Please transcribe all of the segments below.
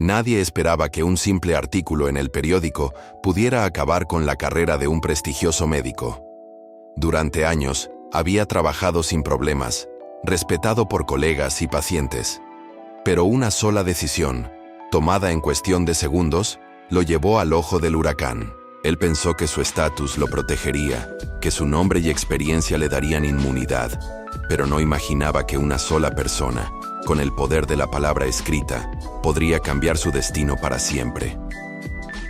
Nadie esperaba que un simple artículo en el periódico pudiera acabar con la carrera de un prestigioso médico. Durante años, había trabajado sin problemas, respetado por colegas y pacientes. Pero una sola decisión, tomada en cuestión de segundos, lo llevó al ojo del huracán. Él pensó que su estatus lo protegería, que su nombre y experiencia le darían inmunidad, pero no imaginaba que una sola persona, con el poder de la palabra escrita, podría cambiar su destino para siempre.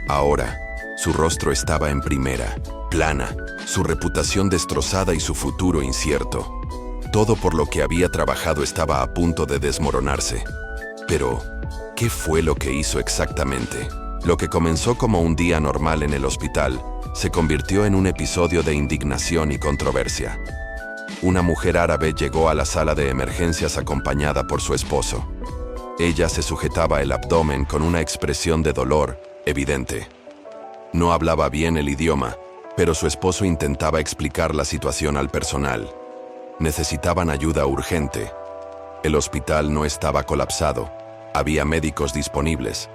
Ahora, su rostro estaba en primera plana, su reputación destrozada y su futuro incierto. Todo por lo que había trabajado estaba a punto de desmoronarse. Pero, ¿qué fue lo que hizo exactamente? Lo que comenzó como un día normal en el hospital se convirtió en un episodio de indignación y controversia. Una mujer árabe llegó a la sala de emergencias acompañada por su esposo. Ella se sujetaba el abdomen con una expresión de dolor evidente. No hablaba bien el idioma, pero su esposo intentaba explicar la situación al personal. Necesitaban ayuda urgente. El hospital no estaba colapsado. Había médicos disponibles.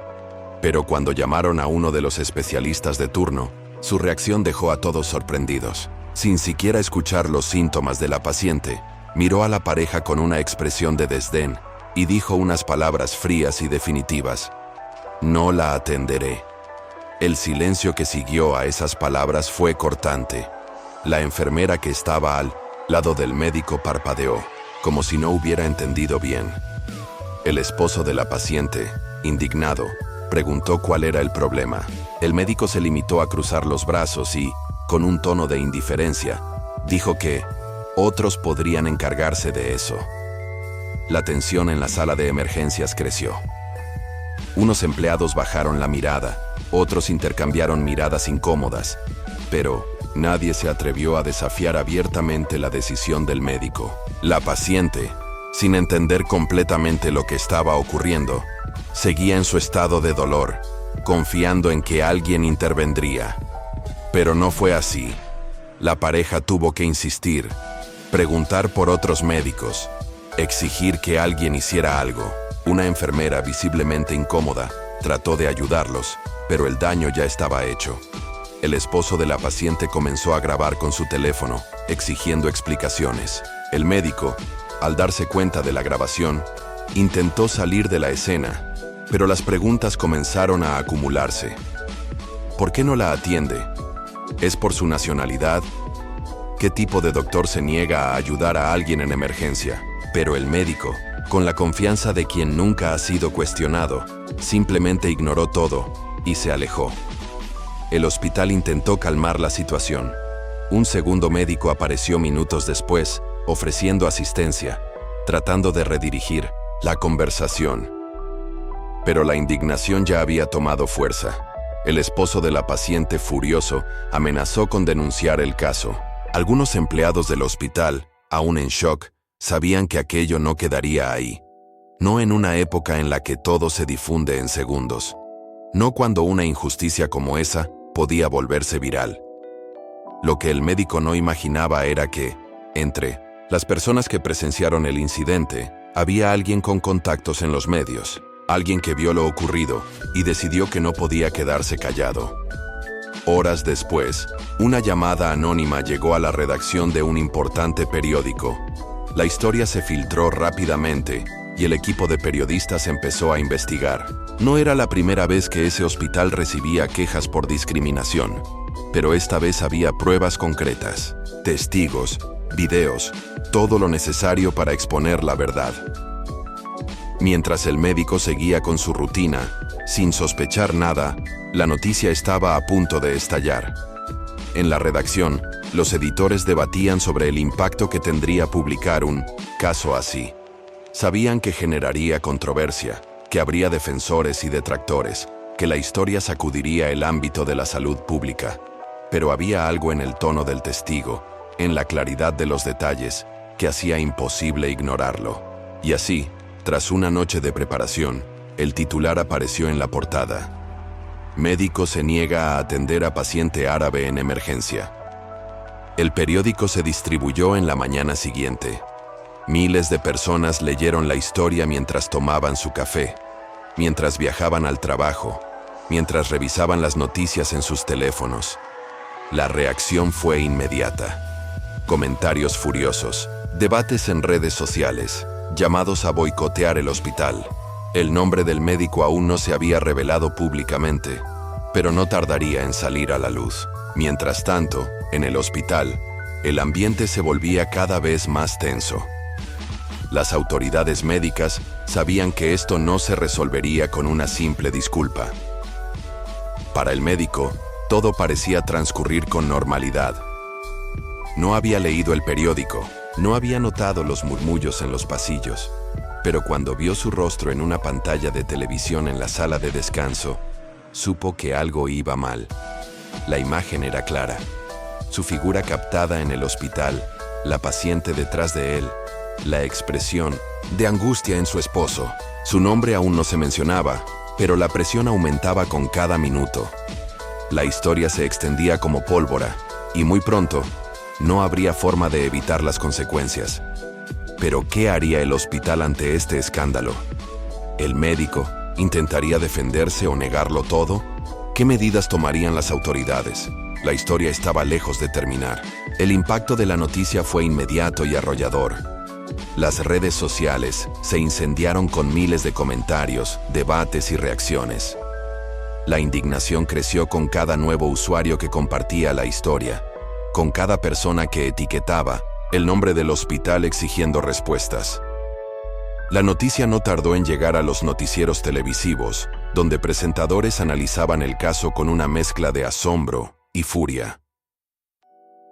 Pero cuando llamaron a uno de los especialistas de turno, su reacción dejó a todos sorprendidos. Sin siquiera escuchar los síntomas de la paciente, miró a la pareja con una expresión de desdén y dijo unas palabras frías y definitivas: "No la atenderé". El silencio que siguió a esas palabras fue cortante. La enfermera que estaba al lado del médico parpadeó, como si no hubiera entendido bien. El esposo de la paciente, indignado, preguntó cuál era el problema. El médico se limitó a cruzar los brazos y, con un tono de indiferencia, dijo que otros podrían encargarse de eso. La tensión en la sala de emergencias creció. Unos empleados bajaron la mirada, otros intercambiaron miradas incómodas, pero nadie se atrevió a desafiar abiertamente la decisión del médico. La paciente, sin entender completamente lo que estaba ocurriendo, seguía en su estado de dolor, confiando en que alguien intervendría. Pero no fue así. La pareja tuvo que insistir, preguntar por otros médicos, exigir que alguien hiciera algo. Una enfermera, visiblemente incómoda, trató de ayudarlos, pero el daño ya estaba hecho. El esposo de la paciente comenzó a grabar con su teléfono, exigiendo explicaciones. El médico, al darse cuenta de la grabación, intentó salir de la escena, pero las preguntas comenzaron a acumularse. ¿Por qué no la atiende? ¿Es por su nacionalidad? ¿Qué tipo de doctor se niega a ayudar a alguien en emergencia? Pero el médico, con la confianza de quien nunca ha sido cuestionado, simplemente ignoró todo y se alejó. El hospital intentó calmar la situación. Un segundo médico apareció minutos después, ofreciendo asistencia, tratando de redirigir la conversación. Pero la indignación ya había tomado fuerza. El esposo de la paciente, furioso, amenazó con denunciar el caso. Algunos empleados del hospital, aún en shock, sabían que aquello no quedaría ahí. No en una época en la que todo se difunde en segundos. No cuando una injusticia como esa podía volverse viral. Lo que el médico no imaginaba era que, entre las personas que presenciaron el incidente, había alguien con contactos en los medios, alguien que vio lo ocurrido y decidió que no podía quedarse callado. Horas después, una llamada anónima llegó a la redacción de un importante periódico. La historia se filtró rápidamente y el equipo de periodistas empezó a investigar. No era la primera vez que ese hospital recibía quejas por discriminación, pero esta vez había pruebas concretas, testigos, videos, todo lo necesario para exponer la verdad. Mientras el médico seguía con su rutina, sin sospechar nada, la noticia estaba a punto de estallar. En la redacción, los editores debatían sobre el impacto que tendría publicar un caso así. Sabían que generaría controversia, que habría defensores y detractores, que la historia sacudiría el ámbito de la salud pública. Pero había algo en el tono del testigo, en la claridad de los detalles, que hacía imposible ignorarlo. Y así, tras una noche de preparación, el titular apareció en la portada. Médico se niega a atender a paciente árabe en emergencia. El periódico se distribuyó en la mañana siguiente. Miles de personas leyeron la historia mientras tomaban su café. mientras viajaban al trabajo, mientras revisaban las noticias en sus teléfonos. La reacción fue inmediata. Comentarios furiosos, debates en redes sociales, llamados a boicotear el hospital. El nombre del médico aún no se había revelado públicamente, pero no tardaría en salir a la luz. Mientras tanto, en el hospital, el ambiente se volvía cada vez más tenso. Las autoridades médicas sabían que esto no se resolvería con una simple disculpa. Para el médico, todo parecía transcurrir con normalidad. No había leído el periódico, no había notado los murmullos en los pasillos, pero cuando vio su rostro en una pantalla de televisión en la sala de descanso, supo que algo iba mal. La imagen era clara. Su figura captada en el hospital, la paciente detrás de él, la expresión de angustia en su esposo. Su nombre aún no se mencionaba, pero la presión aumentaba con cada minuto. La historia se extendía como pólvora, y muy pronto, no habría forma de evitar las consecuencias. Pero ¿qué haría el hospital ante este escándalo? ¿El médico intentaría defenderse o negarlo todo? ¿Qué medidas tomarían las autoridades? La historia estaba lejos de terminar. El impacto de la noticia fue inmediato y arrollador. Las redes sociales se incendiaron con miles de comentarios, debates y reacciones. La indignación creció con cada nuevo usuario que compartía la historia, con cada persona que etiquetaba el nombre del hospital exigiendo respuestas. La noticia no tardó en llegar a los noticieros televisivos, donde presentadores analizaban el caso con una mezcla de asombro y furia.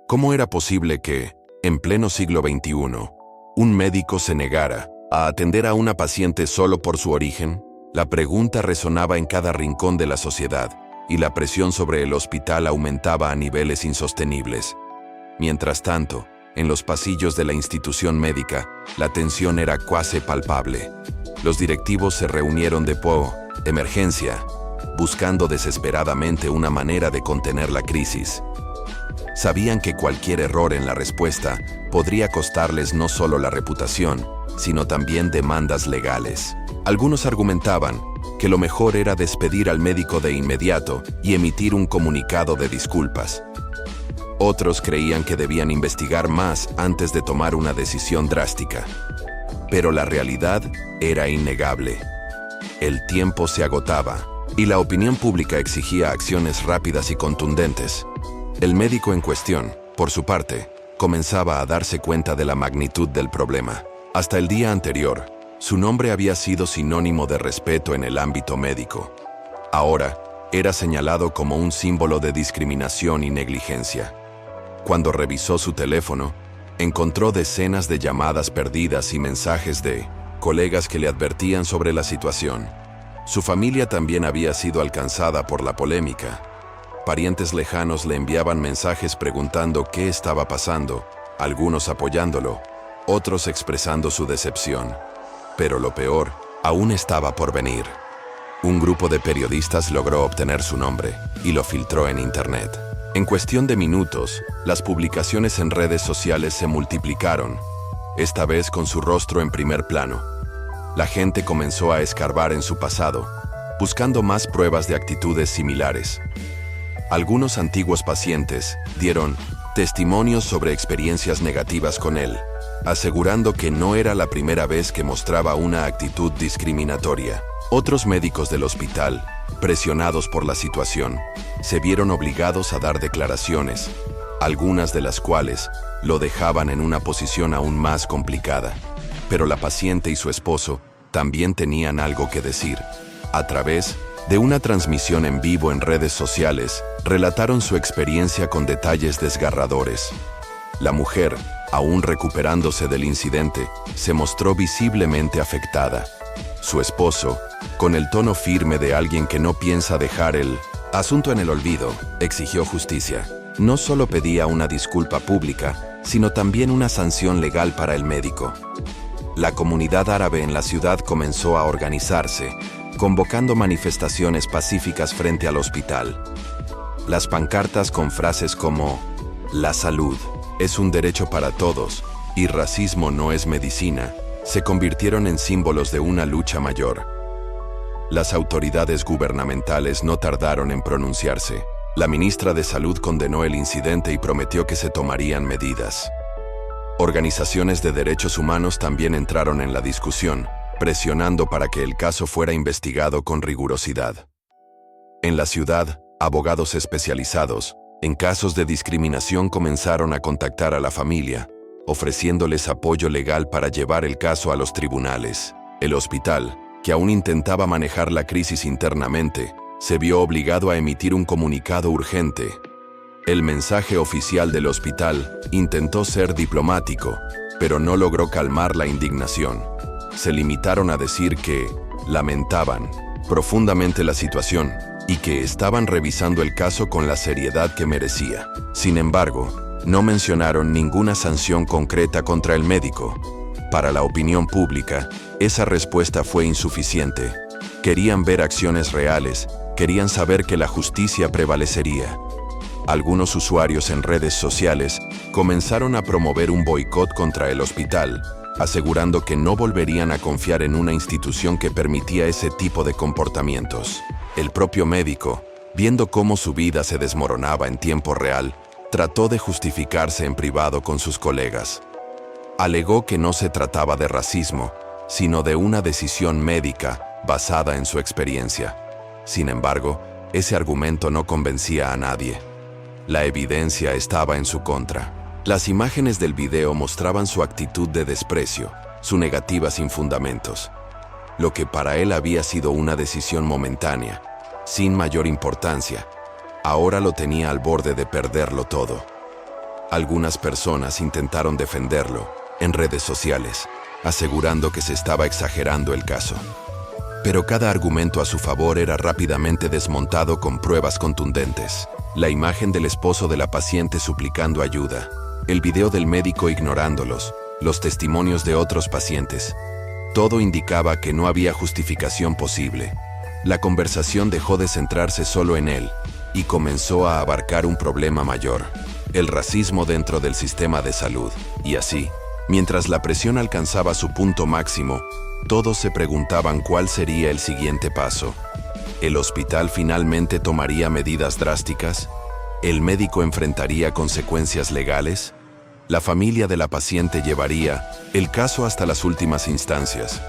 ¿Cómo era posible que, en pleno siglo XXI, un médico se negara a atender a una paciente solo por su origen? La pregunta resonaba en cada rincón de la sociedad, y la presión sobre el hospital aumentaba a niveles insostenibles. Mientras tanto, en los pasillos de la institución médica, la tensión era cuasi palpable. Los directivos se reunieron de emergencia, buscando desesperadamente una manera de contener la crisis. Sabían que cualquier error en la respuesta podría costarles no solo la reputación, sino también demandas legales. Algunos argumentaban que lo mejor era despedir al médico de inmediato y emitir un comunicado de disculpas. Otros creían que debían investigar más antes de tomar una decisión drástica. Pero la realidad era innegable. El tiempo se agotaba, y la opinión pública exigía acciones rápidas y contundentes. El médico en cuestión, por su parte, comenzaba a darse cuenta de la magnitud del problema. Hasta el día anterior, su nombre había sido sinónimo de respeto en el ámbito médico. Ahora, era señalado como un símbolo de discriminación y negligencia. Cuando revisó su teléfono, encontró decenas de llamadas perdidas y mensajes de colegas que le advertían sobre la situación. Su familia también había sido alcanzada por la polémica. Parientes lejanos le enviaban mensajes preguntando qué estaba pasando, algunos apoyándolo, otros expresando su decepción. Pero lo peor aún estaba por venir. Un grupo de periodistas logró obtener su nombre y lo filtró en Internet. En cuestión de minutos, las publicaciones en redes sociales se multiplicaron, esta vez con su rostro en primer plano. La gente comenzó a escarbar en su pasado, buscando más pruebas de actitudes similares. Algunos antiguos pacientes dieron testimonios sobre experiencias negativas con él, asegurando que no era la primera vez que mostraba una actitud discriminatoria. Otros médicos del hospital, presionados por la situación, se vieron obligados a dar declaraciones, algunas de las cuales lo dejaban en una posición aún más complicada. Pero la paciente y su esposo también tenían algo que decir. A través de una transmisión en vivo en redes sociales, relataron su experiencia con detalles desgarradores. La mujer, aún recuperándose del incidente, se mostró visiblemente afectada. Su esposo, con el tono firme de alguien que no piensa dejar el asunto en el olvido, exigió justicia. No solo pedía una disculpa pública, sino también una sanción legal para el médico. La comunidad árabe en la ciudad comenzó a organizarse, convocando manifestaciones pacíficas frente al hospital. Las pancartas con frases como «La salud es un derecho para todos» y «Racismo no es medicina» se convirtieron en símbolos de una lucha mayor. Las autoridades gubernamentales no tardaron en pronunciarse. La ministra de Salud condenó el incidente y prometió que se tomarían medidas. Organizaciones de derechos humanos también entraron en la discusión, presionando para que el caso fuera investigado con rigurosidad. En la ciudad, abogados especializados en casos de discriminación comenzaron a contactar a la familia, ofreciéndoles apoyo legal para llevar el caso a los tribunales. El hospital, que aún intentaba manejar la crisis internamente, se vio obligado a emitir un comunicado urgente. El mensaje oficial del hospital intentó ser diplomático, pero no logró calmar la indignación. Se limitaron a decir que lamentaban profundamente la situación y que estaban revisando el caso con la seriedad que merecía. Sin embargo, no mencionaron ninguna sanción concreta contra el médico. Para la opinión pública, esa respuesta fue insuficiente. Querían ver acciones reales, querían saber que la justicia prevalecería. Algunos usuarios en redes sociales comenzaron a promover un boicot contra el hospital, asegurando que no volverían a confiar en una institución que permitía ese tipo de comportamientos. El propio médico, viendo cómo su vida se desmoronaba en tiempo real, trató de justificarse en privado con sus colegas. Alegó que no se trataba de racismo, sino de una decisión médica basada en su experiencia. Sin embargo, ese argumento no convencía a nadie. La evidencia estaba en su contra. Las imágenes del video mostraban su actitud de desprecio, su negativa sin fundamentos. Lo que para él había sido una decisión momentánea, sin mayor importancia, ahora lo tenía al borde de perderlo todo. Algunas personas intentaron defenderlo en redes sociales, asegurando que se estaba exagerando el caso. Pero cada argumento a su favor era rápidamente desmontado con pruebas contundentes. La imagen del esposo de la paciente suplicando ayuda, el video del médico ignorándolos, los testimonios de otros pacientes. Todo indicaba que no había justificación posible. La conversación dejó de centrarse solo en él y comenzó a abarcar un problema mayor, el racismo dentro del sistema de salud. Y así, mientras la presión alcanzaba su punto máximo, todos se preguntaban cuál sería el siguiente paso. ¿El hospital finalmente tomaría medidas drásticas? ¿El médico enfrentaría consecuencias legales? La familia de la paciente llevaría el caso hasta las últimas instancias.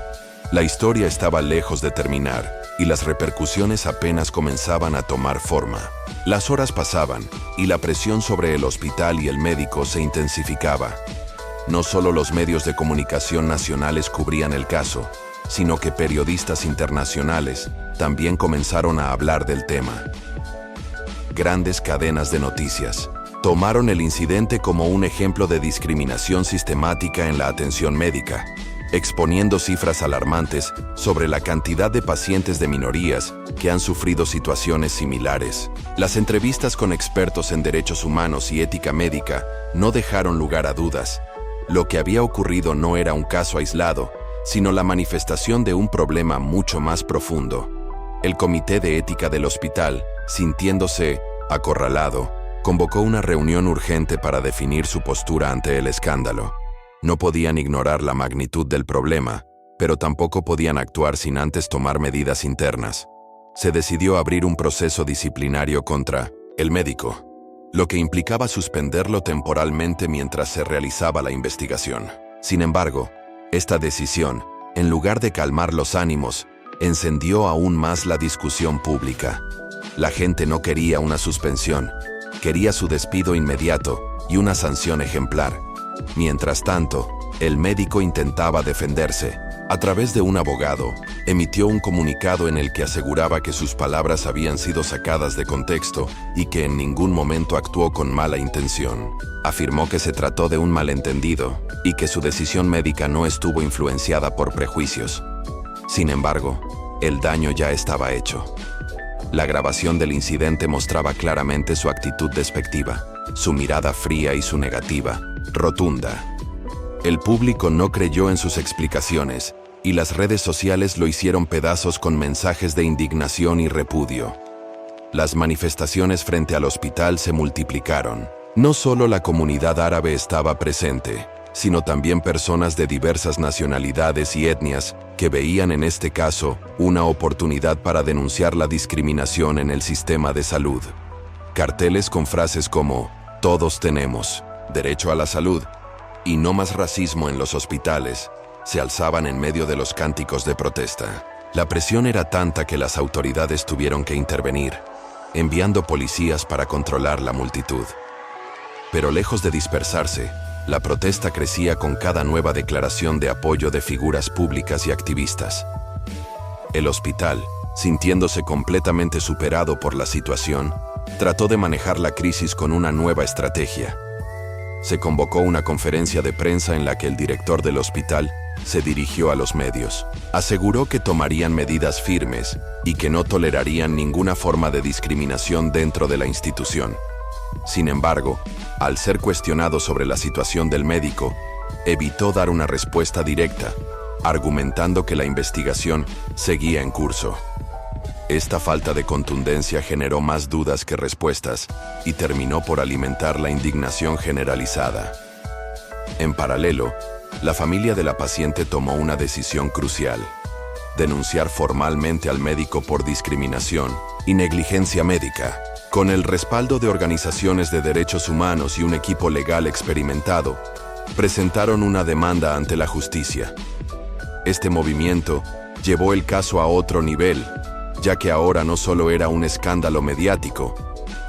La historia estaba lejos de terminar y las repercusiones apenas comenzaban a tomar forma. Las horas pasaban y la presión sobre el hospital y el médico se intensificaba. No solo los medios de comunicación nacionales cubrían el caso, sino que periodistas internacionales también comenzaron a hablar del tema. Grandes cadenas de noticias tomaron el incidente como un ejemplo de discriminación sistemática en la atención médica, exponiendo cifras alarmantes sobre la cantidad de pacientes de minorías que han sufrido situaciones similares. Las entrevistas con expertos en derechos humanos y ética médica no dejaron lugar a dudas. Lo que había ocurrido no era un caso aislado, sino la manifestación de un problema mucho más profundo. El Comité de Ética del hospital, sintiéndose acorralado, convocó una reunión urgente para definir su postura ante el escándalo. No podían ignorar la magnitud del problema, pero tampoco podían actuar sin antes tomar medidas internas. Se decidió abrir un proceso disciplinario contra el médico, lo que implicaba suspenderlo temporalmente mientras se realizaba la investigación. Sin embargo, esta decisión, en lugar de calmar los ánimos, encendió aún más la discusión pública. La gente no quería una suspensión, quería su despido inmediato y una sanción ejemplar. Mientras tanto, el médico intentaba defenderse. A través de un abogado, emitió un comunicado en el que aseguraba que sus palabras habían sido sacadas de contexto y que en ningún momento actuó con mala intención. Afirmó que se trató de un malentendido y que su decisión médica no estuvo influenciada por prejuicios. Sin embargo, el daño ya estaba hecho. La grabación del incidente mostraba claramente su actitud despectiva, su mirada fría y su negativa, rotunda. El público no creyó en sus explicaciones y las redes sociales lo hicieron pedazos con mensajes de indignación y repudio. Las manifestaciones frente al hospital se multiplicaron. No solo la comunidad árabe estaba presente, sino también personas de diversas nacionalidades y etnias que veían en este caso una oportunidad para denunciar la discriminación en el sistema de salud. Carteles con frases como "Todos tenemos derecho a la salud" y "No más racismo en los hospitales" se alzaban en medio de los cánticos de protesta. La presión era tanta que las autoridades tuvieron que intervenir, enviando policías para controlar la multitud. Pero lejos de dispersarse, la protesta crecía con cada nueva declaración de apoyo de figuras públicas y activistas. El hospital, sintiéndose completamente superado por la situación, trató de manejar la crisis con una nueva estrategia. Se convocó una conferencia de prensa en la que el director del hospital se dirigió a los medios. Aseguró que tomarían medidas firmes y que no tolerarían ninguna forma de discriminación dentro de la institución. Sin embargo, al ser cuestionado sobre la situación del médico, evitó dar una respuesta directa, argumentando que la investigación seguía en curso. Esta falta de contundencia generó más dudas que respuestas y terminó por alimentar la indignación generalizada. En paralelo, la familia de la paciente tomó una decisión crucial: denunciar formalmente al médico por discriminación y negligencia médica. Con el respaldo de organizaciones de derechos humanos y un equipo legal experimentado, presentaron una demanda ante la justicia. Este movimiento llevó el caso a otro nivel, ya que ahora no solo era un escándalo mediático,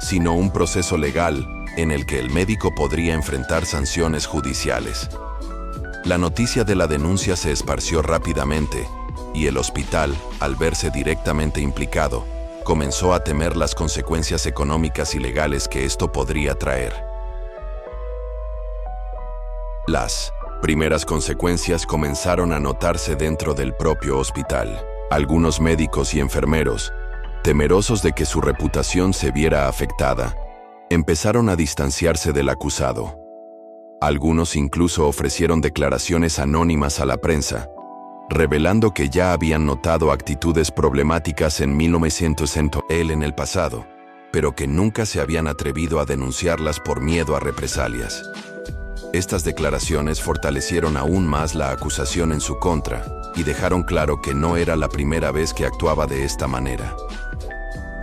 sino un proceso legal en el que el médico podría enfrentar sanciones judiciales. La noticia de la denuncia se esparció rápidamente, y el hospital, al verse directamente implicado, comenzó a temer las consecuencias económicas y legales que esto podría traer. Las primeras consecuencias comenzaron a notarse dentro del propio hospital. Algunos médicos y enfermeros, temerosos de que su reputación se viera afectada, empezaron a distanciarse del acusado. Algunos incluso ofrecieron declaraciones anónimas a la prensa, revelando que ya habían notado actitudes problemáticas en 1900 en el pasado, pero que nunca se habían atrevido a denunciarlas por miedo a represalias. Estas declaraciones fortalecieron aún más la acusación en su contra y dejaron claro que no era la primera vez que actuaba de esta manera.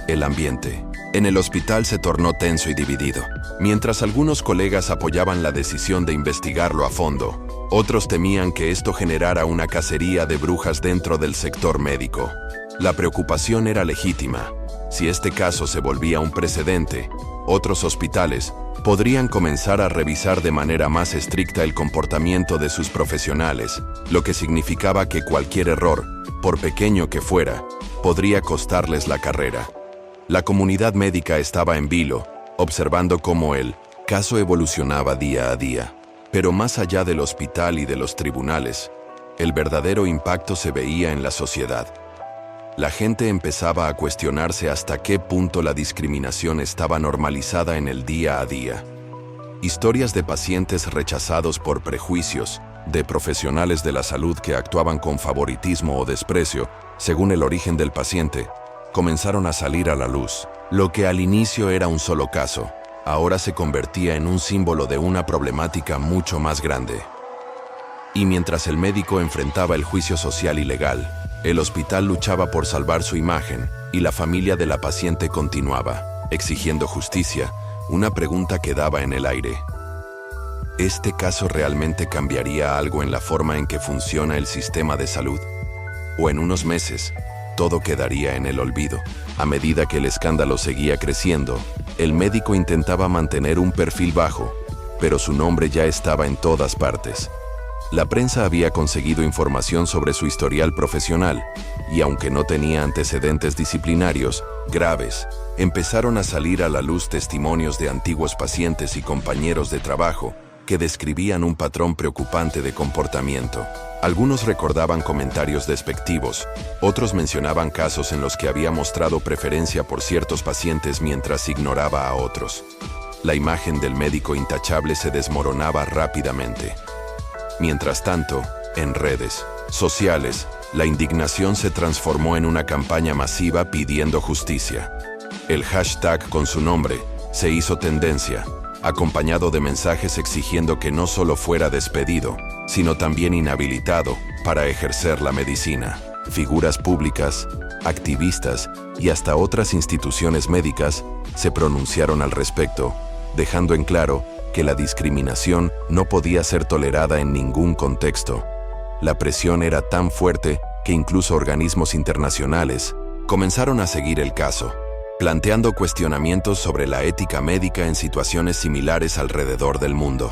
El ambiente en el hospital se tornó tenso y dividido. Mientras algunos colegas apoyaban la decisión de investigarlo a fondo, otros temían que esto generara una cacería de brujas dentro del sector médico. La preocupación era legítima. Si este caso se volvía un precedente, otros hospitales podrían comenzar a revisar de manera más estricta el comportamiento de sus profesionales, lo que significaba que cualquier error, por pequeño que fuera, podría costarles la carrera. La comunidad médica estaba en vilo, observando cómo el caso evolucionaba día a día. Pero más allá del hospital y de los tribunales, el verdadero impacto se veía en la sociedad. La gente empezaba a cuestionarse hasta qué punto la discriminación estaba normalizada en el día a día. Historias de pacientes rechazados por prejuicios, de profesionales de la salud que actuaban con favoritismo o desprecio, según el origen del paciente, comenzaron a salir a la luz. Lo que al inicio era un solo caso, ahora se convertía en un símbolo de una problemática mucho más grande. Y mientras el médico enfrentaba el juicio social y legal, el hospital luchaba por salvar su imagen y la familia de la paciente continuaba, exigiendo justicia, una pregunta quedaba en el aire. ¿Este caso realmente cambiaría algo en la forma en que funciona el sistema de salud? ¿O en unos meses, todo quedaría en el olvido? A medida que el escándalo seguía creciendo, el médico intentaba mantener un perfil bajo, pero su nombre ya estaba en todas partes. La prensa había conseguido información sobre su historial profesional, y aunque no tenía antecedentes disciplinarios graves, empezaron a salir a la luz testimonios de antiguos pacientes y compañeros de trabajo que describían un patrón preocupante de comportamiento. Algunos recordaban comentarios despectivos, otros mencionaban casos en los que había mostrado preferencia por ciertos pacientes mientras ignoraba a otros. La imagen del médico intachable se desmoronaba rápidamente. Mientras tanto, en redes sociales, la indignación se transformó en una campaña masiva pidiendo justicia. El hashtag con su nombre se hizo tendencia, acompañado de mensajes exigiendo que no solo fuera despedido, sino también inhabilitado para ejercer la medicina. Figuras públicas, activistas y hasta otras instituciones médicas se pronunciaron al respecto, dejando en claro que la discriminación no podía ser tolerada en ningún contexto. La presión era tan fuerte que incluso organismos internacionales comenzaron a seguir el caso, planteando cuestionamientos sobre la ética médica en situaciones similares alrededor del mundo.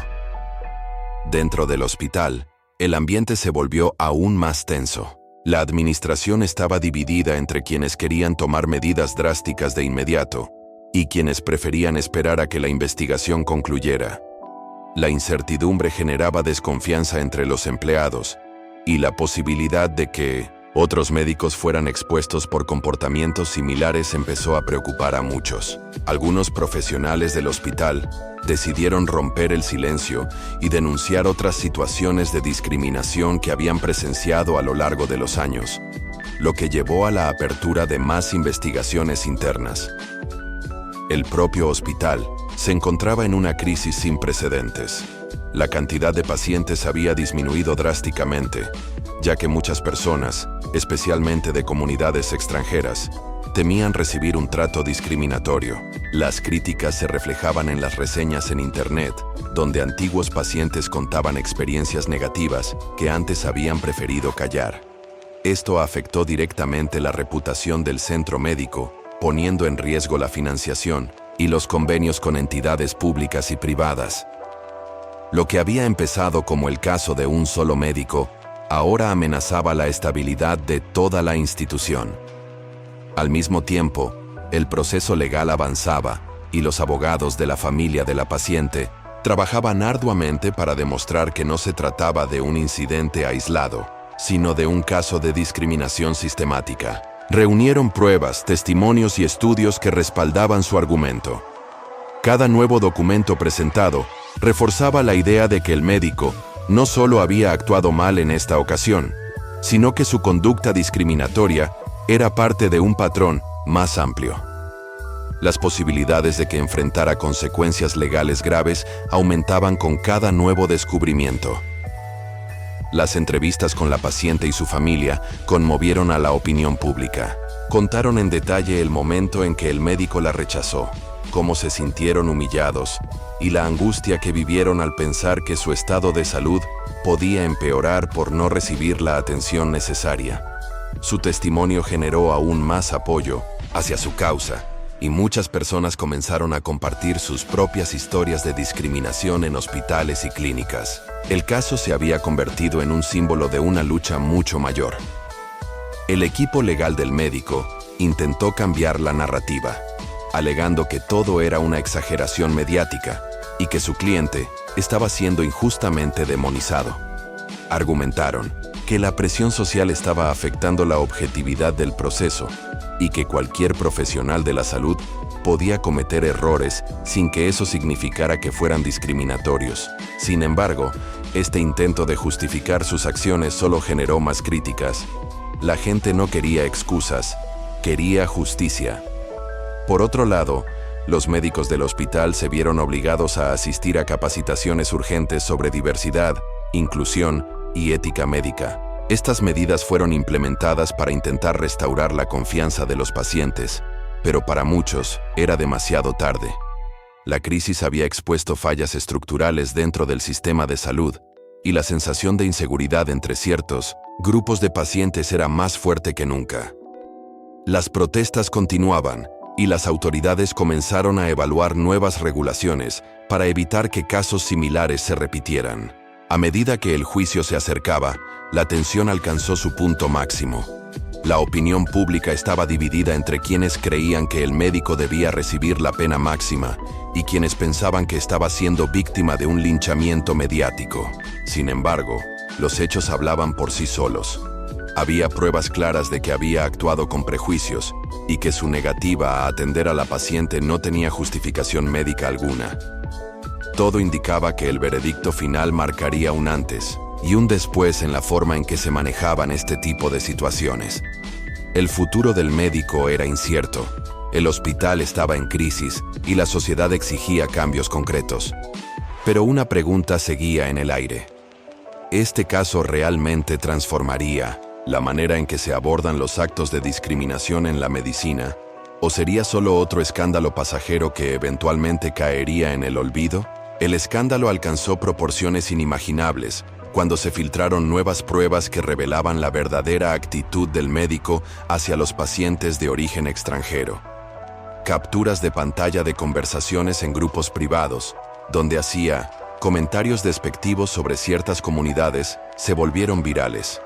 Dentro del hospital, el ambiente se volvió aún más tenso. La administración estaba dividida entre quienes querían tomar medidas drásticas de inmediato y quienes preferían esperar a que la investigación concluyera. La incertidumbre generaba desconfianza entre los empleados y la posibilidad de que otros médicos fueran expuestos por comportamientos similares empezó a preocupar a muchos. Algunos profesionales del hospital decidieron romper el silencio y denunciar otras situaciones de discriminación que habían presenciado a lo largo de los años, lo que llevó a la apertura de más investigaciones internas. El propio hospital se encontraba en una crisis sin precedentes. La cantidad de pacientes había disminuido drásticamente, ya que muchas personas, especialmente de comunidades extranjeras, temían recibir un trato discriminatorio. Las críticas se reflejaban en las reseñas en Internet, donde antiguos pacientes contaban experiencias negativas que antes habían preferido callar. Esto afectó directamente la reputación del centro médico, poniendo en riesgo la financiación y los convenios con entidades públicas y privadas. Lo que había empezado como el caso de un solo médico, ahora amenazaba la estabilidad de toda la institución. Al mismo tiempo, el proceso legal avanzaba y los abogados de la familia de la paciente trabajaban arduamente para demostrar que no se trataba de un incidente aislado, sino de un caso de discriminación sistemática. Reunieron pruebas, testimonios y estudios que respaldaban su argumento. Cada nuevo documento presentado reforzaba la idea de que el médico no solo había actuado mal en esta ocasión, sino que su conducta discriminatoria era parte de un patrón más amplio. Las posibilidades de que enfrentara consecuencias legales graves aumentaban con cada nuevo descubrimiento. Las entrevistas con la paciente y su familia conmovieron a la opinión pública. Contaron en detalle el momento en que el médico la rechazó, cómo se sintieron humillados y la angustia que vivieron al pensar que su estado de salud podía empeorar por no recibir la atención necesaria. Su testimonio generó aún más apoyo hacia su causa, y muchas personas comenzaron a compartir sus propias historias de discriminación en hospitales y clínicas. El caso se había convertido en un símbolo de una lucha mucho mayor. El equipo legal del médico intentó cambiar la narrativa, alegando que todo era una exageración mediática y que su cliente estaba siendo injustamente demonizado. Argumentaron que la presión social estaba afectando la objetividad del proceso y que cualquier profesional de la salud podía cometer errores sin que eso significara que fueran discriminatorios. Sin embargo, este intento de justificar sus acciones solo generó más críticas. La gente no quería excusas, quería justicia. Por otro lado, los médicos del hospital se vieron obligados a asistir a capacitaciones urgentes sobre diversidad, inclusión y ética médica. Estas medidas fueron implementadas para intentar restaurar la confianza de los pacientes, pero para muchos era demasiado tarde. La crisis había expuesto fallas estructurales dentro del sistema de salud, y la sensación de inseguridad entre ciertos grupos de pacientes era más fuerte que nunca. Las protestas continuaban, y las autoridades comenzaron a evaluar nuevas regulaciones para evitar que casos similares se repitieran. A medida que el juicio se acercaba, la tensión alcanzó su punto máximo. La opinión pública estaba dividida entre quienes creían que el médico debía recibir la pena máxima y quienes pensaban que estaba siendo víctima de un linchamiento mediático. Sin embargo, los hechos hablaban por sí solos. Había pruebas claras de que había actuado con prejuicios y que su negativa a atender a la paciente no tenía justificación médica alguna. Todo indicaba que el veredicto final marcaría un antes y un después en la forma en que se manejaban este tipo de situaciones. El futuro del médico era incierto, El hospital estaba en crisis y la sociedad exigía cambios concretos. Pero una pregunta seguía en el aire. ¿Este caso realmente transformaría la manera en que se abordan los actos de discriminación en la medicina? ¿O sería solo otro escándalo pasajero que eventualmente caería en el olvido? El escándalo alcanzó proporciones inimaginables cuando se filtraron nuevas pruebas que revelaban la verdadera actitud del médico hacia los pacientes de origen extranjero. Capturas de pantalla de conversaciones en grupos privados, donde hacía comentarios despectivos sobre ciertas comunidades, se volvieron virales.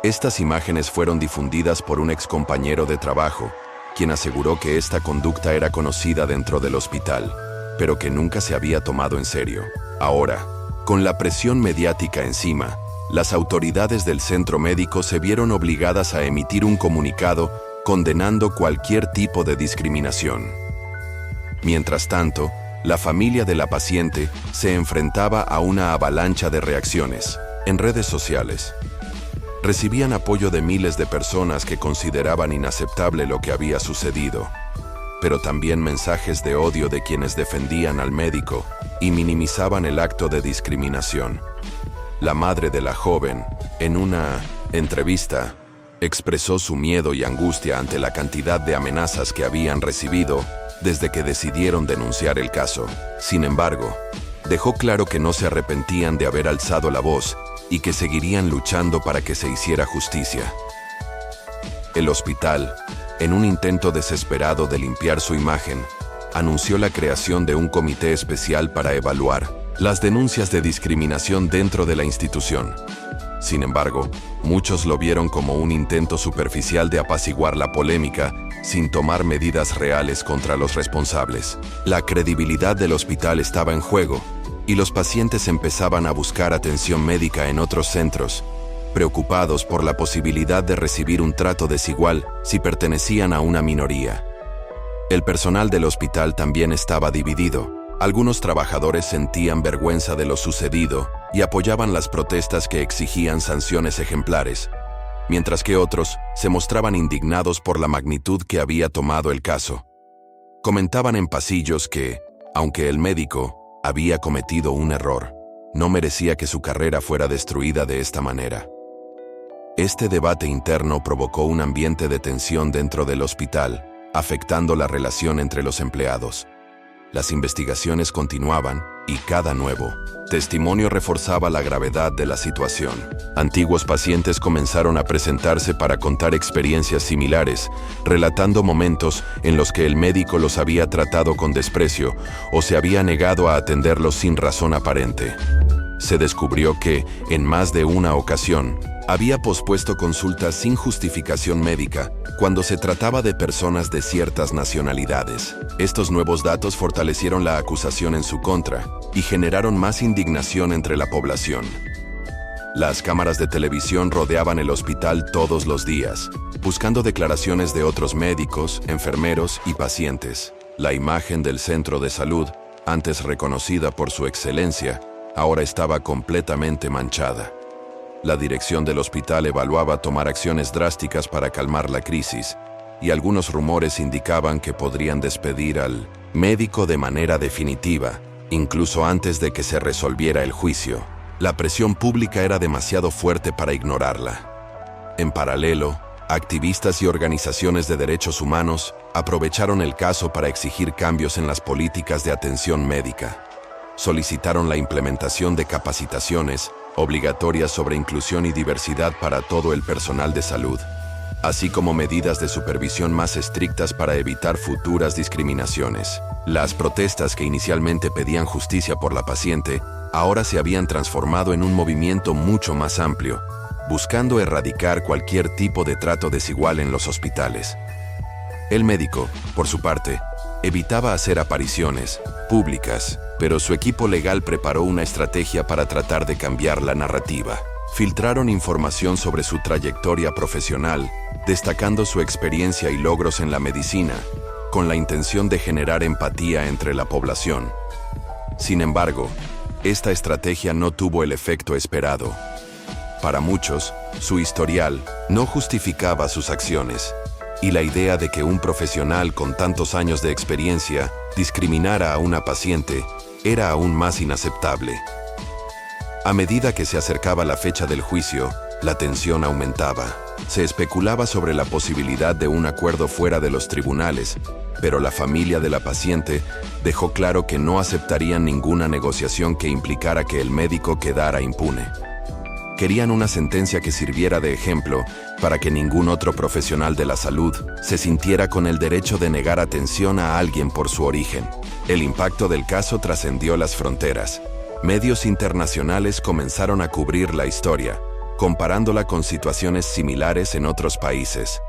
Estas imágenes fueron difundidas por un excompañero de trabajo, quien aseguró que esta conducta era conocida dentro del hospital, pero que nunca se había tomado en serio. Ahora, con la presión mediática encima, las autoridades del centro médico se vieron obligadas a emitir un comunicado condenando cualquier tipo de discriminación. Mientras tanto, la familia de la paciente se enfrentaba a una avalancha de reacciones en redes sociales. Recibían apoyo de miles de personas que consideraban inaceptable lo que había sucedido, pero también mensajes de odio de quienes defendían al médico y minimizaban el acto de discriminación. La madre de la joven, en una entrevista, expresó su miedo y angustia ante la cantidad de amenazas que habían recibido desde que decidieron denunciar el caso. Sin embargo, dejó claro que no se arrepentían de haber alzado la voz y que seguirían luchando para que se hiciera justicia. El hospital, en un intento desesperado de limpiar su imagen, anunció la creación de un comité especial para evaluar las denuncias de discriminación dentro de la institución. Sin embargo, muchos lo vieron como un intento superficial de apaciguar la polémica sin tomar medidas reales contra los responsables. La credibilidad del hospital estaba en juego y los pacientes empezaban a buscar atención médica en otros centros, preocupados por la posibilidad de recibir un trato desigual si pertenecían a una minoría. El personal del hospital también estaba dividido. Algunos trabajadores sentían vergüenza de lo sucedido y apoyaban las protestas que exigían sanciones ejemplares, mientras que otros se mostraban indignados por la magnitud que había tomado el caso. Comentaban en pasillos que, aunque el médico había cometido un error, no merecía que su carrera fuera destruida de esta manera. Este debate interno provocó un ambiente de tensión dentro del hospital, afectando la relación entre los empleados. Las investigaciones continuaban y cada nuevo testimonio reforzaba la gravedad de la situación. Antiguos pacientes comenzaron a presentarse para contar experiencias similares, relatando momentos en los que el médico los había tratado con desprecio o se había negado a atenderlos sin razón aparente. Se descubrió que, en más de una ocasión, había pospuesto consultas sin justificación médica cuando se trataba de personas de ciertas nacionalidades. Estos nuevos datos fortalecieron la acusación en su contra y generaron más indignación entre la población. Las cámaras de televisión rodeaban el hospital todos los días, buscando declaraciones de otros médicos, enfermeros y pacientes. La imagen del centro de salud, antes reconocida por su excelencia, ahora estaba completamente manchada. La dirección del hospital evaluaba tomar acciones drásticas para calmar la crisis, y algunos rumores indicaban que podrían despedir al médico de manera definitiva, incluso antes de que se resolviera el juicio. La presión pública era demasiado fuerte para ignorarla. En paralelo, activistas y organizaciones de derechos humanos aprovecharon el caso para exigir cambios en las políticas de atención médica. Solicitaron la implementación de capacitaciones obligatorias sobre inclusión y diversidad para todo el personal de salud, así como medidas de supervisión más estrictas para evitar futuras discriminaciones. Las protestas que inicialmente pedían justicia por la paciente, ahora se habían transformado en un movimiento mucho más amplio, buscando erradicar cualquier tipo de trato desigual en los hospitales. El médico, por su parte, evitaba hacer apariciones públicas, pero su equipo legal preparó una estrategia para tratar de cambiar la narrativa. Filtraron información sobre su trayectoria profesional, destacando su experiencia y logros en la medicina, con la intención de generar empatía entre la población. Sin embargo, esta estrategia no tuvo el efecto esperado. Para muchos, su historial no justificaba sus acciones. y la idea de que un profesional con tantos años de experiencia discriminara a una paciente era aún más inaceptable. A medida que se acercaba la fecha del juicio, la tensión aumentaba. Se especulaba sobre la posibilidad de un acuerdo fuera de los tribunales, pero la familia de la paciente dejó claro que no aceptarían ninguna negociación que implicara que el médico quedara impune. Querían una sentencia que sirviera de ejemplo para que ningún otro profesional de la salud se sintiera con el derecho de negar atención a alguien por su origen. El impacto del caso trascendió las fronteras. Medios internacionales comenzaron a cubrir la historia, comparándola con situaciones similares en otros países.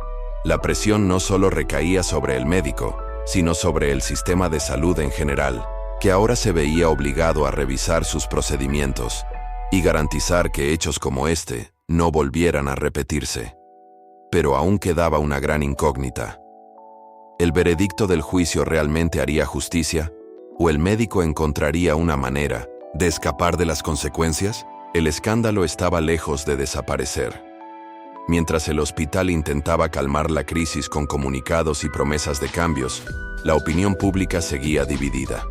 La presión no solo recaía sobre el médico, sino sobre el sistema de salud en general, que ahora se veía obligado a revisar sus procedimientos y garantizar que hechos como este no volvieran a repetirse. Pero aún quedaba una gran incógnita. ¿El veredicto del juicio realmente haría justicia? ¿O el médico encontraría una manera de escapar de las consecuencias? El escándalo estaba lejos de desaparecer. Mientras el hospital intentaba calmar la crisis con comunicados y promesas de cambios, la opinión pública seguía dividida.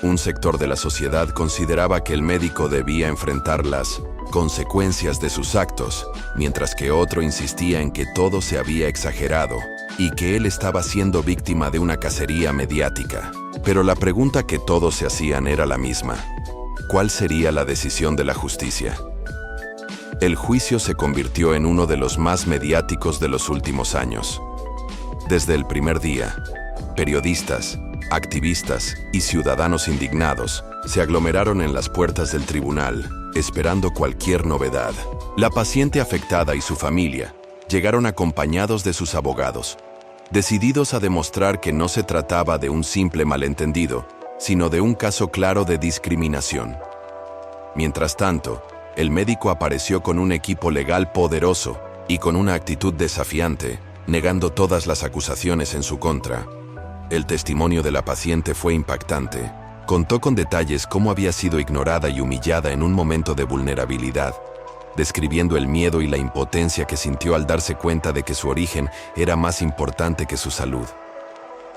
Un sector de la sociedad consideraba que el médico debía enfrentar las consecuencias de sus actos, mientras que otro insistía en que todo se había exagerado y que él estaba siendo víctima de una cacería mediática. Pero la pregunta que todos se hacían era la misma: ¿cuál sería la decisión de la justicia? El juicio se convirtió en uno de los más mediáticos de los últimos años. Desde el primer día, periodistas, activistas y ciudadanos indignados se aglomeraron en las puertas del tribunal, esperando cualquier novedad. La paciente afectada y su familia llegaron acompañados de sus abogados, decididos a demostrar que no se trataba de un simple malentendido, sino de un caso claro de discriminación. Mientras tanto, el médico apareció con un equipo legal poderoso y con una actitud desafiante, negando todas las acusaciones en su contra. El testimonio de la paciente fue impactante. Contó con detalles cómo había sido ignorada y humillada en un momento de vulnerabilidad, describiendo el miedo y la impotencia que sintió al darse cuenta de que su origen era más importante que su salud.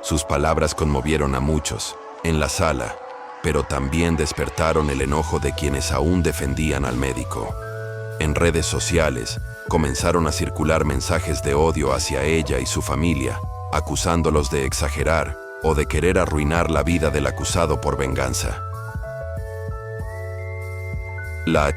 Sus palabras conmovieron a muchos en la sala, pero también despertaron el enojo de quienes aún defendían al médico. En redes sociales, comenzaron a circular mensajes de odio hacia ella y su familia, acusándolos de exagerar o de querer arruinar la vida del acusado por venganza. La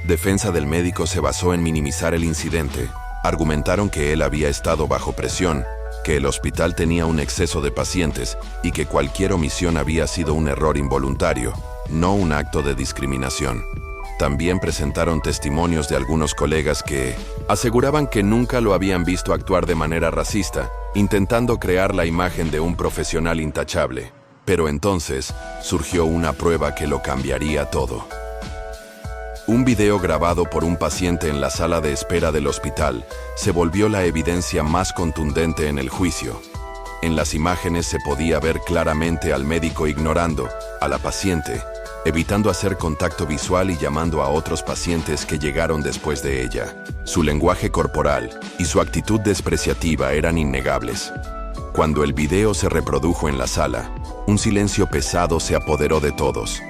defensa del médico se basó en minimizar el incidente. Argumentaron que él había estado bajo presión, que el hospital tenía un exceso de pacientes y que cualquier omisión había sido un error involuntario, no un acto de discriminación. También presentaron testimonios de algunos colegas que aseguraban que nunca lo habían visto actuar de manera racista, intentando crear la imagen de un profesional intachable. Pero entonces surgió una prueba que lo cambiaría todo. Un video grabado por un paciente en la sala de espera del hospital se volvió la evidencia más contundente en el juicio. En las imágenes se podía ver claramente al médico ignorando a la paciente, evitando hacer contacto visual y llamando a otros pacientes que llegaron después de ella. Su lenguaje corporal y su actitud despreciativa eran innegables. Cuando el video se reprodujo en la sala, un silencio pesado se apoderó de todos.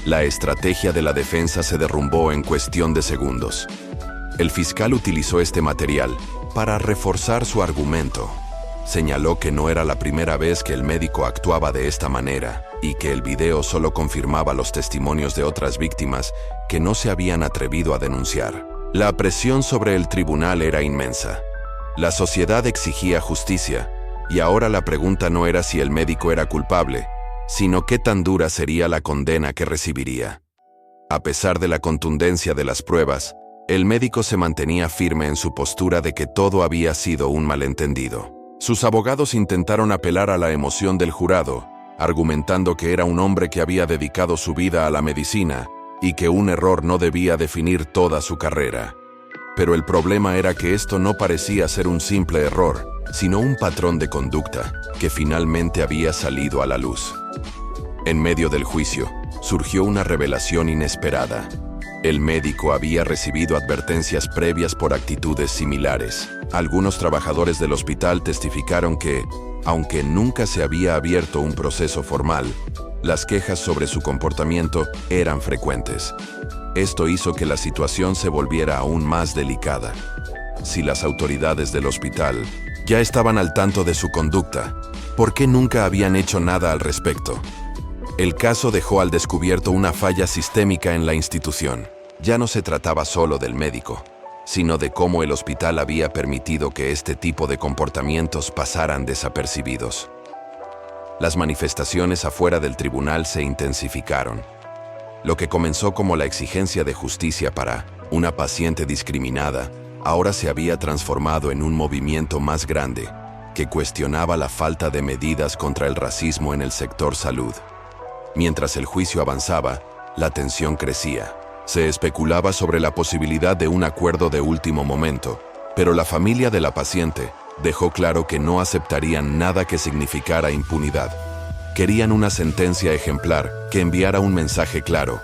La estrategia de la defensa se derrumbó en cuestión de segundos. El fiscal utilizó este material para reforzar su argumento. Señaló que no era la primera vez que el médico actuaba de esta manera y que el video solo confirmaba los testimonios de otras víctimas que no se habían atrevido a denunciar. La presión sobre el tribunal era inmensa. La sociedad exigía justicia, y ahora la pregunta no era si el médico era culpable, sino qué tan dura sería la condena que recibiría. A pesar de la contundencia de las pruebas, el médico se mantenía firme en su postura de que todo había sido un malentendido. Sus abogados intentaron apelar a la emoción del jurado, argumentando que era un hombre que había dedicado su vida a la medicina y que un error no debía definir toda su carrera. Pero el problema era que esto no parecía ser un simple error, sino un patrón de conducta que finalmente había salido a la luz. En medio del juicio, surgió una revelación inesperada. El médico había recibido advertencias previas por actitudes similares. Algunos trabajadores del hospital testificaron que, aunque nunca se había abierto un proceso formal, las quejas sobre su comportamiento eran frecuentes. Esto hizo que la situación se volviera aún más delicada. Si las autoridades del hospital ya estaban al tanto de su conducta, ¿por qué nunca habían hecho nada al respecto? El caso dejó al descubierto una falla sistémica en la institución. Ya no se trataba solo del médico, sino de cómo el hospital había permitido que este tipo de comportamientos pasaran desapercibidos. Las manifestaciones afuera del tribunal se intensificaron. Lo que comenzó como la exigencia de justicia para una paciente discriminada, ahora se había transformado en un movimiento más grande que cuestionaba la falta de medidas contra el racismo en el sector salud. Mientras el juicio avanzaba, la tensión crecía. Se especulaba sobre la posibilidad de un acuerdo de último momento, pero la familia de la paciente dejó claro que no aceptarían nada que significara impunidad. Querían una sentencia ejemplar que enviara un mensaje claro.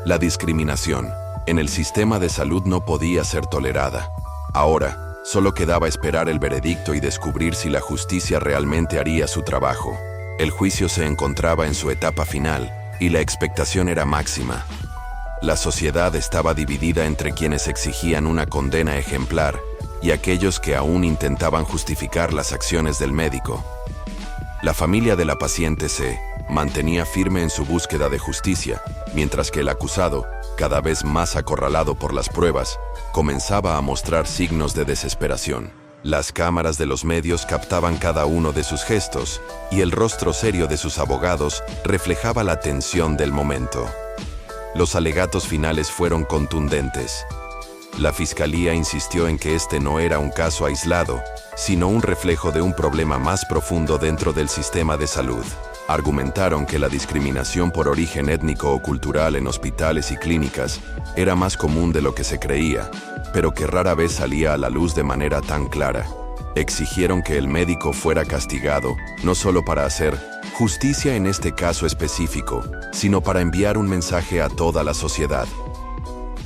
La discriminación en el sistema de salud no podía ser tolerada. Ahora, solo quedaba esperar el veredicto y descubrir si la justicia realmente haría su trabajo. El juicio se encontraba en su etapa final y la expectación era máxima. La sociedad estaba dividida entre quienes exigían una condena ejemplar y aquellos que aún intentaban justificar las acciones del médico. La familia de la paciente se mantenía firme en su búsqueda de justicia, mientras que el acusado, cada vez más acorralado por las pruebas, comenzaba a mostrar signos de desesperación. Las cámaras de los medios captaban cada uno de sus gestos, y el rostro serio de sus abogados reflejaba la tensión del momento. Los alegatos finales fueron contundentes. La fiscalía insistió en que este no era un caso aislado, sino un reflejo de un problema más profundo dentro del sistema de salud. Argumentaron que la discriminación por origen étnico o cultural en hospitales y clínicas era más común de lo que se creía, pero que rara vez salía a la luz de manera tan clara. Exigieron que el médico fuera castigado, no solo para hacer justicia en este caso específico, sino para enviar un mensaje a toda la sociedad.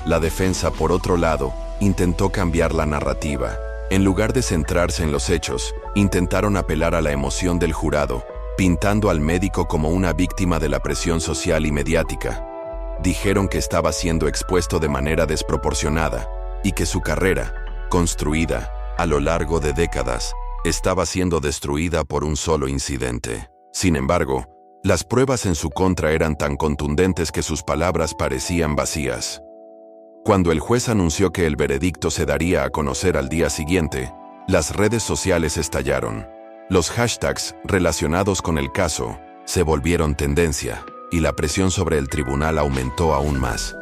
La defensa, por otro lado, intentó cambiar la narrativa. En lugar de centrarse en los hechos, intentaron apelar a la emoción del jurado, pintando al médico como una víctima de la presión social y mediática. Dijeron que estaba siendo expuesto de manera desproporcionada y que su carrera, construida a lo largo de décadas, estaba siendo destruida por un solo incidente. Sin embargo, las pruebas en su contra eran tan contundentes que sus palabras parecían vacías. Cuando el juez anunció que el veredicto se daría a conocer al día siguiente, las redes sociales estallaron. Los hashtags relacionados con el caso se volvieron tendencia, y la presión sobre el tribunal aumentó aún más.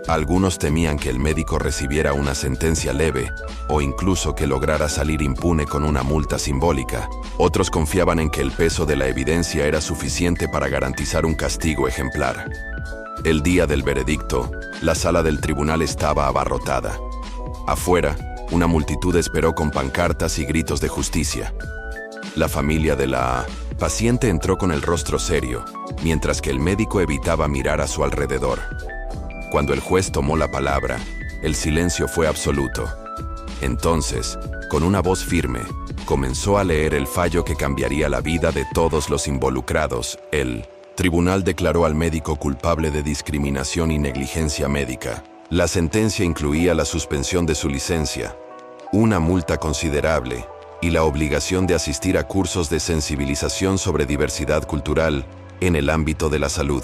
Algunos temían que el médico recibiera una sentencia leve, o incluso que lograra salir impune con una multa simbólica. Otros confiaban en que el peso de la evidencia era suficiente para garantizar un castigo ejemplar. El día del veredicto, la sala del tribunal estaba abarrotada. Afuera, una multitud esperó con pancartas y gritos de justicia. La familia de la paciente entró con el rostro serio, mientras que el médico evitaba mirar a su alrededor. Cuando el juez tomó la palabra, el silencio fue absoluto. Entonces, con una voz firme, comenzó a leer el fallo que cambiaría la vida de todos los involucrados. El tribunal declaró al médico culpable de discriminación y negligencia médica. La sentencia incluía la suspensión de su licencia, una multa considerable y la obligación de asistir a cursos de sensibilización sobre diversidad cultural en el ámbito de la salud.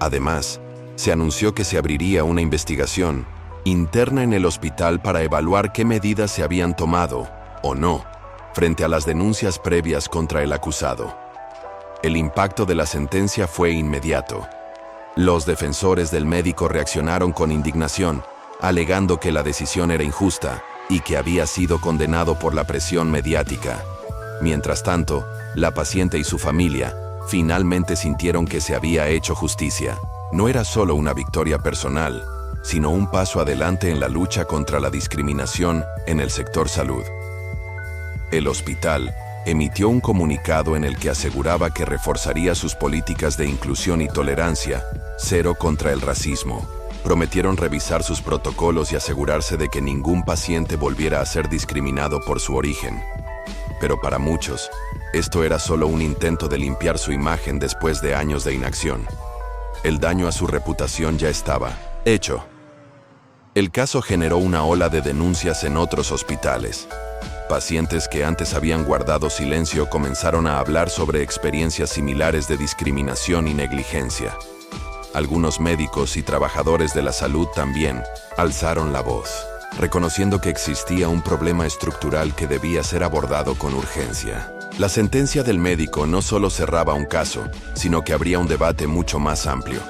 Además, se anunció que se abriría una investigación interna en el hospital para evaluar qué medidas se habían tomado, o no, frente a las denuncias previas contra el acusado. El impacto de la sentencia fue inmediato. Los defensores del médico reaccionaron con indignación, alegando que la decisión era injusta y que había sido condenado por la presión mediática. Mientras tanto, la paciente y su familia finalmente sintieron que se había hecho justicia. No era solo una victoria personal, sino un paso adelante en la lucha contra la discriminación en el sector salud. El hospital emitió un comunicado en el que aseguraba que reforzaría sus políticas de inclusión y tolerancia, cero contra el racismo. Prometieron revisar sus protocolos y asegurarse de que ningún paciente volviera a ser discriminado por su origen. Pero para muchos, esto era solo un intento de limpiar su imagen después de años de inacción. El daño a su reputación ya estaba hecho. El caso generó una ola de denuncias en otros hospitales. Pacientes que antes habían guardado silencio comenzaron a hablar sobre experiencias similares de discriminación y negligencia. Algunos médicos y trabajadores de la salud también alzaron la voz, reconociendo que existía un problema estructural que debía ser abordado con urgencia. La sentencia del médico no solo cerraba un caso, sino que abría un debate mucho más amplio.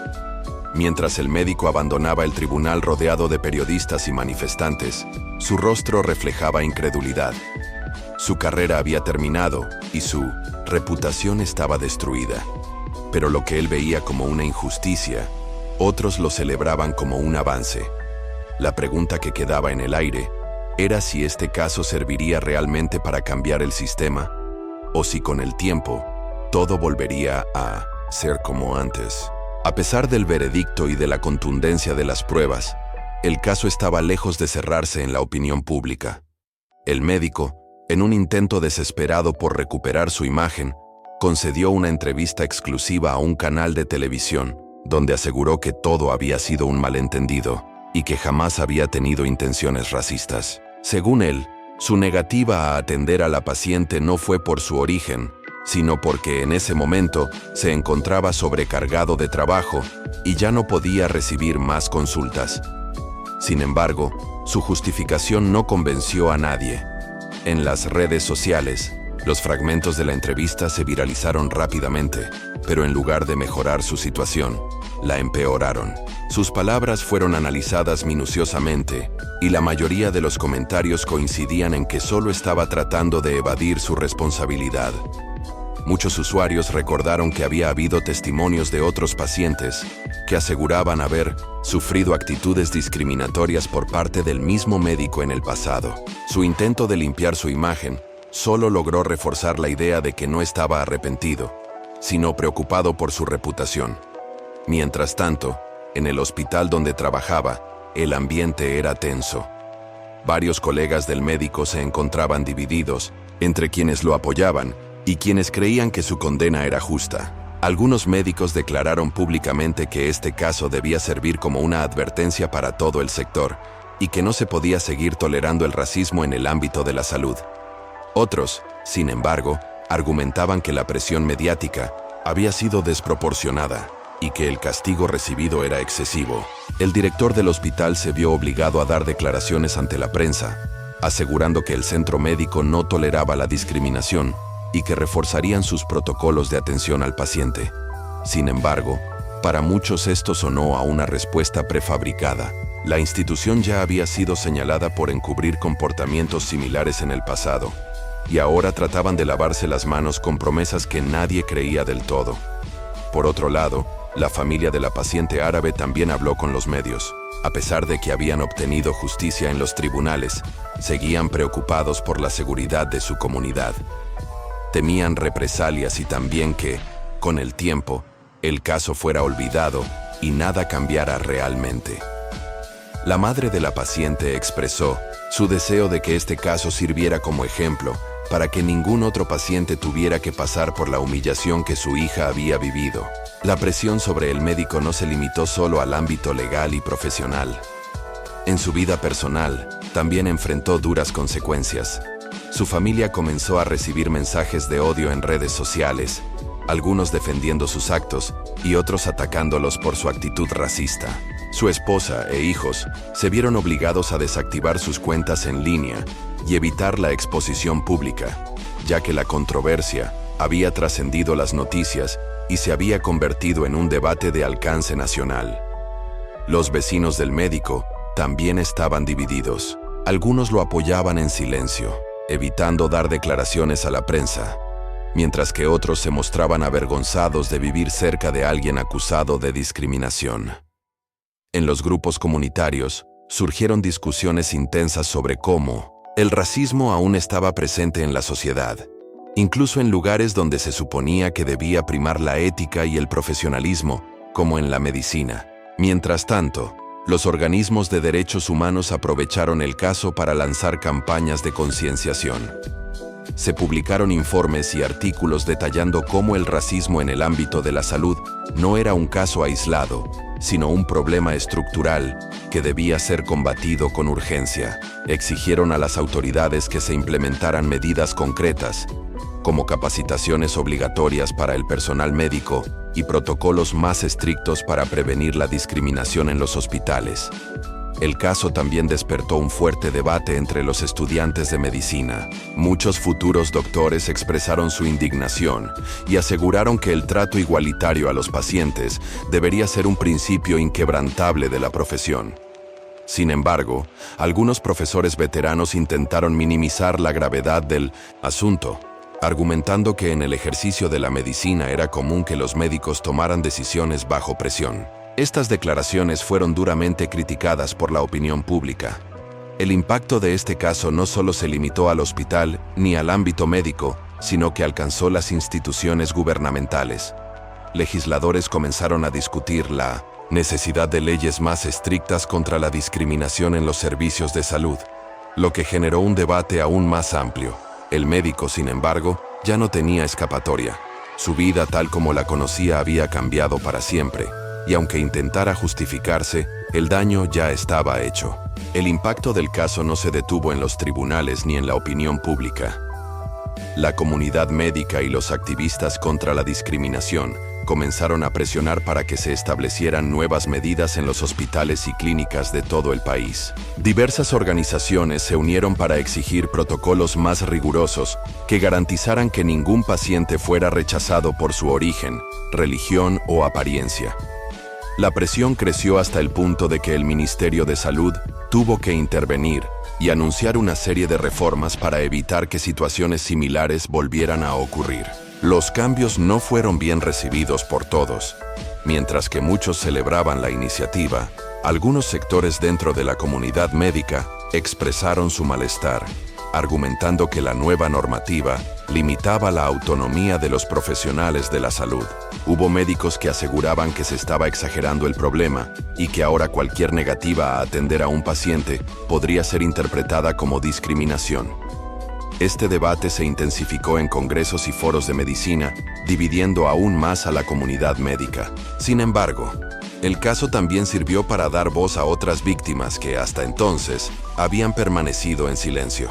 Mientras el médico abandonaba el tribunal rodeado de periodistas y manifestantes, su rostro reflejaba incredulidad. Su carrera había terminado y su reputación estaba destruida. Pero lo que él veía como una injusticia, otros lo celebraban como un avance. La pregunta que quedaba en el aire era si este caso serviría realmente para cambiar el sistema, o si con el tiempo todo volvería a ser como antes. A pesar del veredicto y de la contundencia de las pruebas, el caso estaba lejos de cerrarse en la opinión pública. El médico, en un intento desesperado por recuperar su imagen, concedió una entrevista exclusiva a un canal de televisión, donde aseguró que todo había sido un malentendido y que jamás había tenido intenciones racistas. Según él, su negativa a atender a la paciente no fue por su origen, sino porque en ese momento se encontraba sobrecargado de trabajo y ya no podía recibir más consultas. Sin embargo, su justificación no convenció a nadie. En las redes sociales, los fragmentos de la entrevista se viralizaron rápidamente, pero en lugar de mejorar su situación, la empeoraron. Sus palabras fueron analizadas minuciosamente, y la mayoría de los comentarios coincidían en que solo estaba tratando de evadir su responsabilidad. Muchos usuarios recordaron que había habido testimonios de otros pacientes que aseguraban haber sufrido actitudes discriminatorias por parte del mismo médico en el pasado. Su intento de limpiar su imagen solo logró reforzar la idea de que no estaba arrepentido, sino preocupado por su reputación. Mientras tanto, en el hospital donde trabajaba, el ambiente era tenso. Varios colegas del médico se encontraban divididos entre quienes lo apoyaban y quienes creían que su condena era justa. Algunos médicos declararon públicamente que este caso debía servir como una advertencia para todo el sector y que no se podía seguir tolerando el racismo en el ámbito de la salud. Otros, sin embargo, argumentaban que la presión mediática había sido desproporcionada y que el castigo recibido era excesivo. El director del hospital se vio obligado a dar declaraciones ante la prensa, asegurando que el centro médico no toleraba la discriminación y que reforzarían sus protocolos de atención al paciente. Sin embargo, para muchos esto sonó a una respuesta prefabricada. La institución ya había sido señalada por encubrir comportamientos similares en el pasado, y ahora trataban de lavarse las manos con promesas que nadie creía del todo. Por otro lado, la familia de la paciente árabe también habló con los medios. A pesar de que habían obtenido justicia en los tribunales, seguían preocupados por la seguridad de su comunidad. Temían represalias y también que, con el tiempo, el caso fuera olvidado y nada cambiara realmente. La madre de la paciente expresó su deseo de que este caso sirviera como ejemplo para que ningún otro paciente tuviera que pasar por la humillación que su hija había vivido. La presión sobre el médico no se limitó solo al ámbito legal y profesional. En su vida personal, también enfrentó duras consecuencias. Su familia comenzó a recibir mensajes de odio en redes sociales, algunos defendiendo sus actos y otros atacándolos por su actitud racista. Su esposa e hijos se vieron obligados a desactivar sus cuentas en línea y evitar la exposición pública, ya que la controversia había trascendido las noticias y se había convertido en un debate de alcance nacional. Los vecinos del médico también estaban divididos. Algunos lo apoyaban en silencio, evitando dar declaraciones a la prensa, mientras que otros se mostraban avergonzados de vivir cerca de alguien acusado de discriminación. En los grupos comunitarios surgieron discusiones intensas sobre cómo el racismo aún estaba presente en la sociedad, incluso en lugares donde se suponía que debía primar la ética y el profesionalismo, como en la medicina. Mientras tanto, Los organismos de derechos humanos aprovecharon el caso para lanzar campañas de concienciación. Se publicaron informes y artículos detallando cómo el racismo en el ámbito de la salud no era un caso aislado, sino un problema estructural que debía ser combatido con urgencia. Exigieron a las autoridades que se implementaran medidas concretas, como capacitaciones obligatorias para el personal médico y protocolos más estrictos para prevenir la discriminación en los hospitales. El caso también despertó un fuerte debate entre los estudiantes de medicina. Muchos futuros doctores expresaron su indignación y aseguraron que el trato igualitario a los pacientes debería ser un principio inquebrantable de la profesión. Sin embargo, algunos profesores veteranos intentaron minimizar la gravedad del asunto, argumentando que en el ejercicio de la medicina era común que los médicos tomaran decisiones bajo presión. Estas declaraciones fueron duramente criticadas por la opinión pública. El impacto de este caso no solo se limitó al hospital ni al ámbito médico, sino que alcanzó las instituciones gubernamentales. Legisladores comenzaron a discutir la necesidad de leyes más estrictas contra la discriminación en los servicios de salud, lo que generó un debate aún más amplio. El médico, sin embargo, ya no tenía escapatoria. Su vida tal como la conocía había cambiado para siempre, y aunque intentara justificarse, el daño ya estaba hecho. El impacto del caso no se detuvo en los tribunales ni en la opinión pública. La comunidad médica y los activistas contra la discriminación comenzaron a presionar para que se establecieran nuevas medidas en los hospitales y clínicas de todo el país. Diversas organizaciones se unieron para exigir protocolos más rigurosos que garantizaran que ningún paciente fuera rechazado por su origen, religión o apariencia. La presión creció hasta el punto de que el Ministerio de Salud tuvo que intervenir y anunciar una serie de reformas para evitar que situaciones similares volvieran a ocurrir. Los cambios no fueron bien recibidos por todos. Mientras que muchos celebraban la iniciativa, algunos sectores dentro de la comunidad médica expresaron su malestar, argumentando que la nueva normativa limitaba la autonomía de los profesionales de la salud. Hubo médicos que aseguraban que se estaba exagerando el problema y que ahora cualquier negativa a atender a un paciente podría ser interpretada como discriminación. Este debate se intensificó en congresos y foros de medicina, dividiendo aún más a la comunidad médica. Sin embargo, el caso también sirvió para dar voz a otras víctimas que hasta entonces habían permanecido en silencio.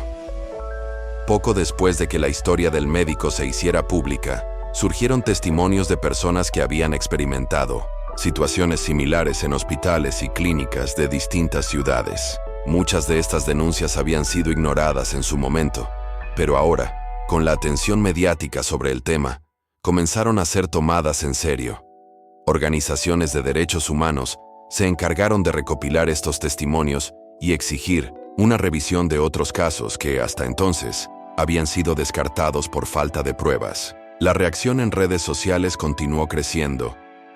Poco después de que la historia del médico se hiciera pública, surgieron testimonios de personas que habían experimentado situaciones similares en hospitales y clínicas de distintas ciudades. Muchas de estas denuncias habían sido ignoradas en su momento, pero ahora, con la atención mediática sobre el tema, comenzaron a ser tomadas en serio. Organizaciones de derechos humanos se encargaron de recopilar estos testimonios y exigir una revisión de otros casos que, hasta entonces, habían sido descartados por falta de pruebas. La reacción en redes sociales continuó creciendo,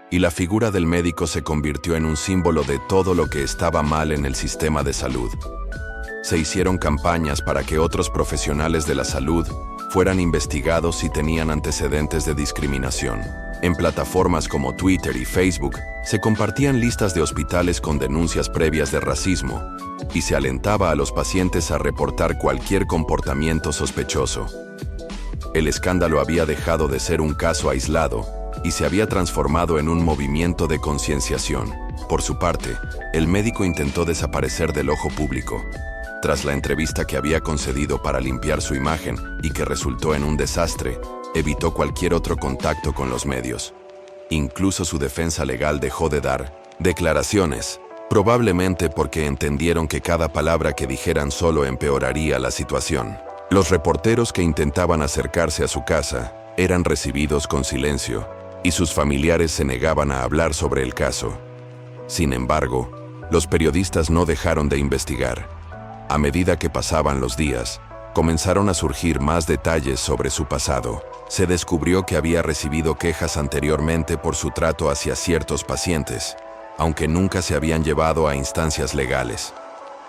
y la figura del médico se convirtió en un símbolo de todo lo que estaba mal en el sistema de salud. Se hicieron campañas para que otros profesionales de la salud fueran investigados si tenían antecedentes de discriminación. En plataformas como Twitter y Facebook se compartían listas de hospitales con denuncias previas de racismo y se alentaba a los pacientes a reportar cualquier comportamiento sospechoso. El escándalo había dejado de ser un caso aislado y se había transformado en un movimiento de concienciación. Por su parte, el médico intentó desaparecer del ojo público. Tras la entrevista que había concedido para limpiar su imagen y que resultó en un desastre, evitó cualquier otro contacto con los medios. Incluso su defensa legal dejó de dar declaraciones, probablemente porque entendieron que cada palabra que dijeran solo empeoraría la situación. Los reporteros que intentaban acercarse a su casa eran recibidos con silencio y sus familiares se negaban a hablar sobre el caso. Sin embargo, los periodistas no dejaron de investigar. A medida que pasaban los días, comenzaron a surgir más detalles sobre su pasado. Se descubrió que había recibido quejas anteriormente por su trato hacia ciertos pacientes, aunque nunca se habían llevado a instancias legales.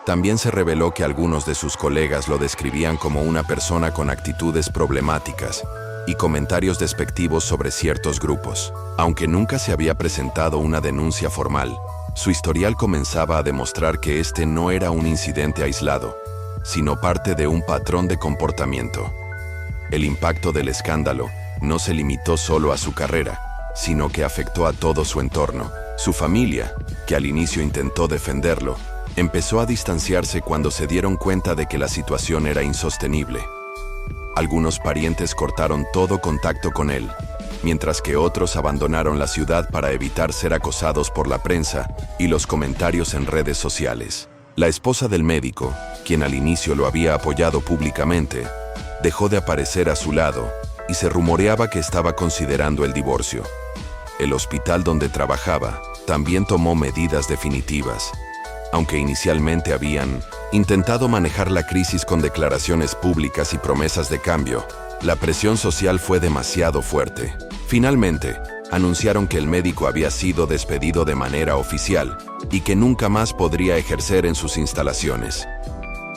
También se reveló que algunos de sus colegas lo describían como una persona con actitudes problemáticas y comentarios despectivos sobre ciertos grupos. Aunque nunca se había presentado una denuncia formal, Su historial comenzaba a demostrar que este no era un incidente aislado, sino parte de un patrón de comportamiento. El impacto del escándalo no se limitó solo a su carrera, sino que afectó a todo su entorno. Su familia, que al inicio intentó defenderlo, empezó a distanciarse cuando se dieron cuenta de que la situación era insostenible. Algunos parientes cortaron todo contacto con él, mientras que otros abandonaron la ciudad para evitar ser acosados por la prensa y los comentarios en redes sociales. La esposa del médico, quien al inicio lo había apoyado públicamente, dejó de aparecer a su lado y se rumoreaba que estaba considerando el divorcio. El hospital donde trabajaba también tomó medidas definitivas. Aunque inicialmente habían intentado manejar la crisis con declaraciones públicas y promesas de cambio, la presión social fue demasiado fuerte. Finalmente, anunciaron que el médico había sido despedido de manera oficial y que nunca más podría ejercer en sus instalaciones.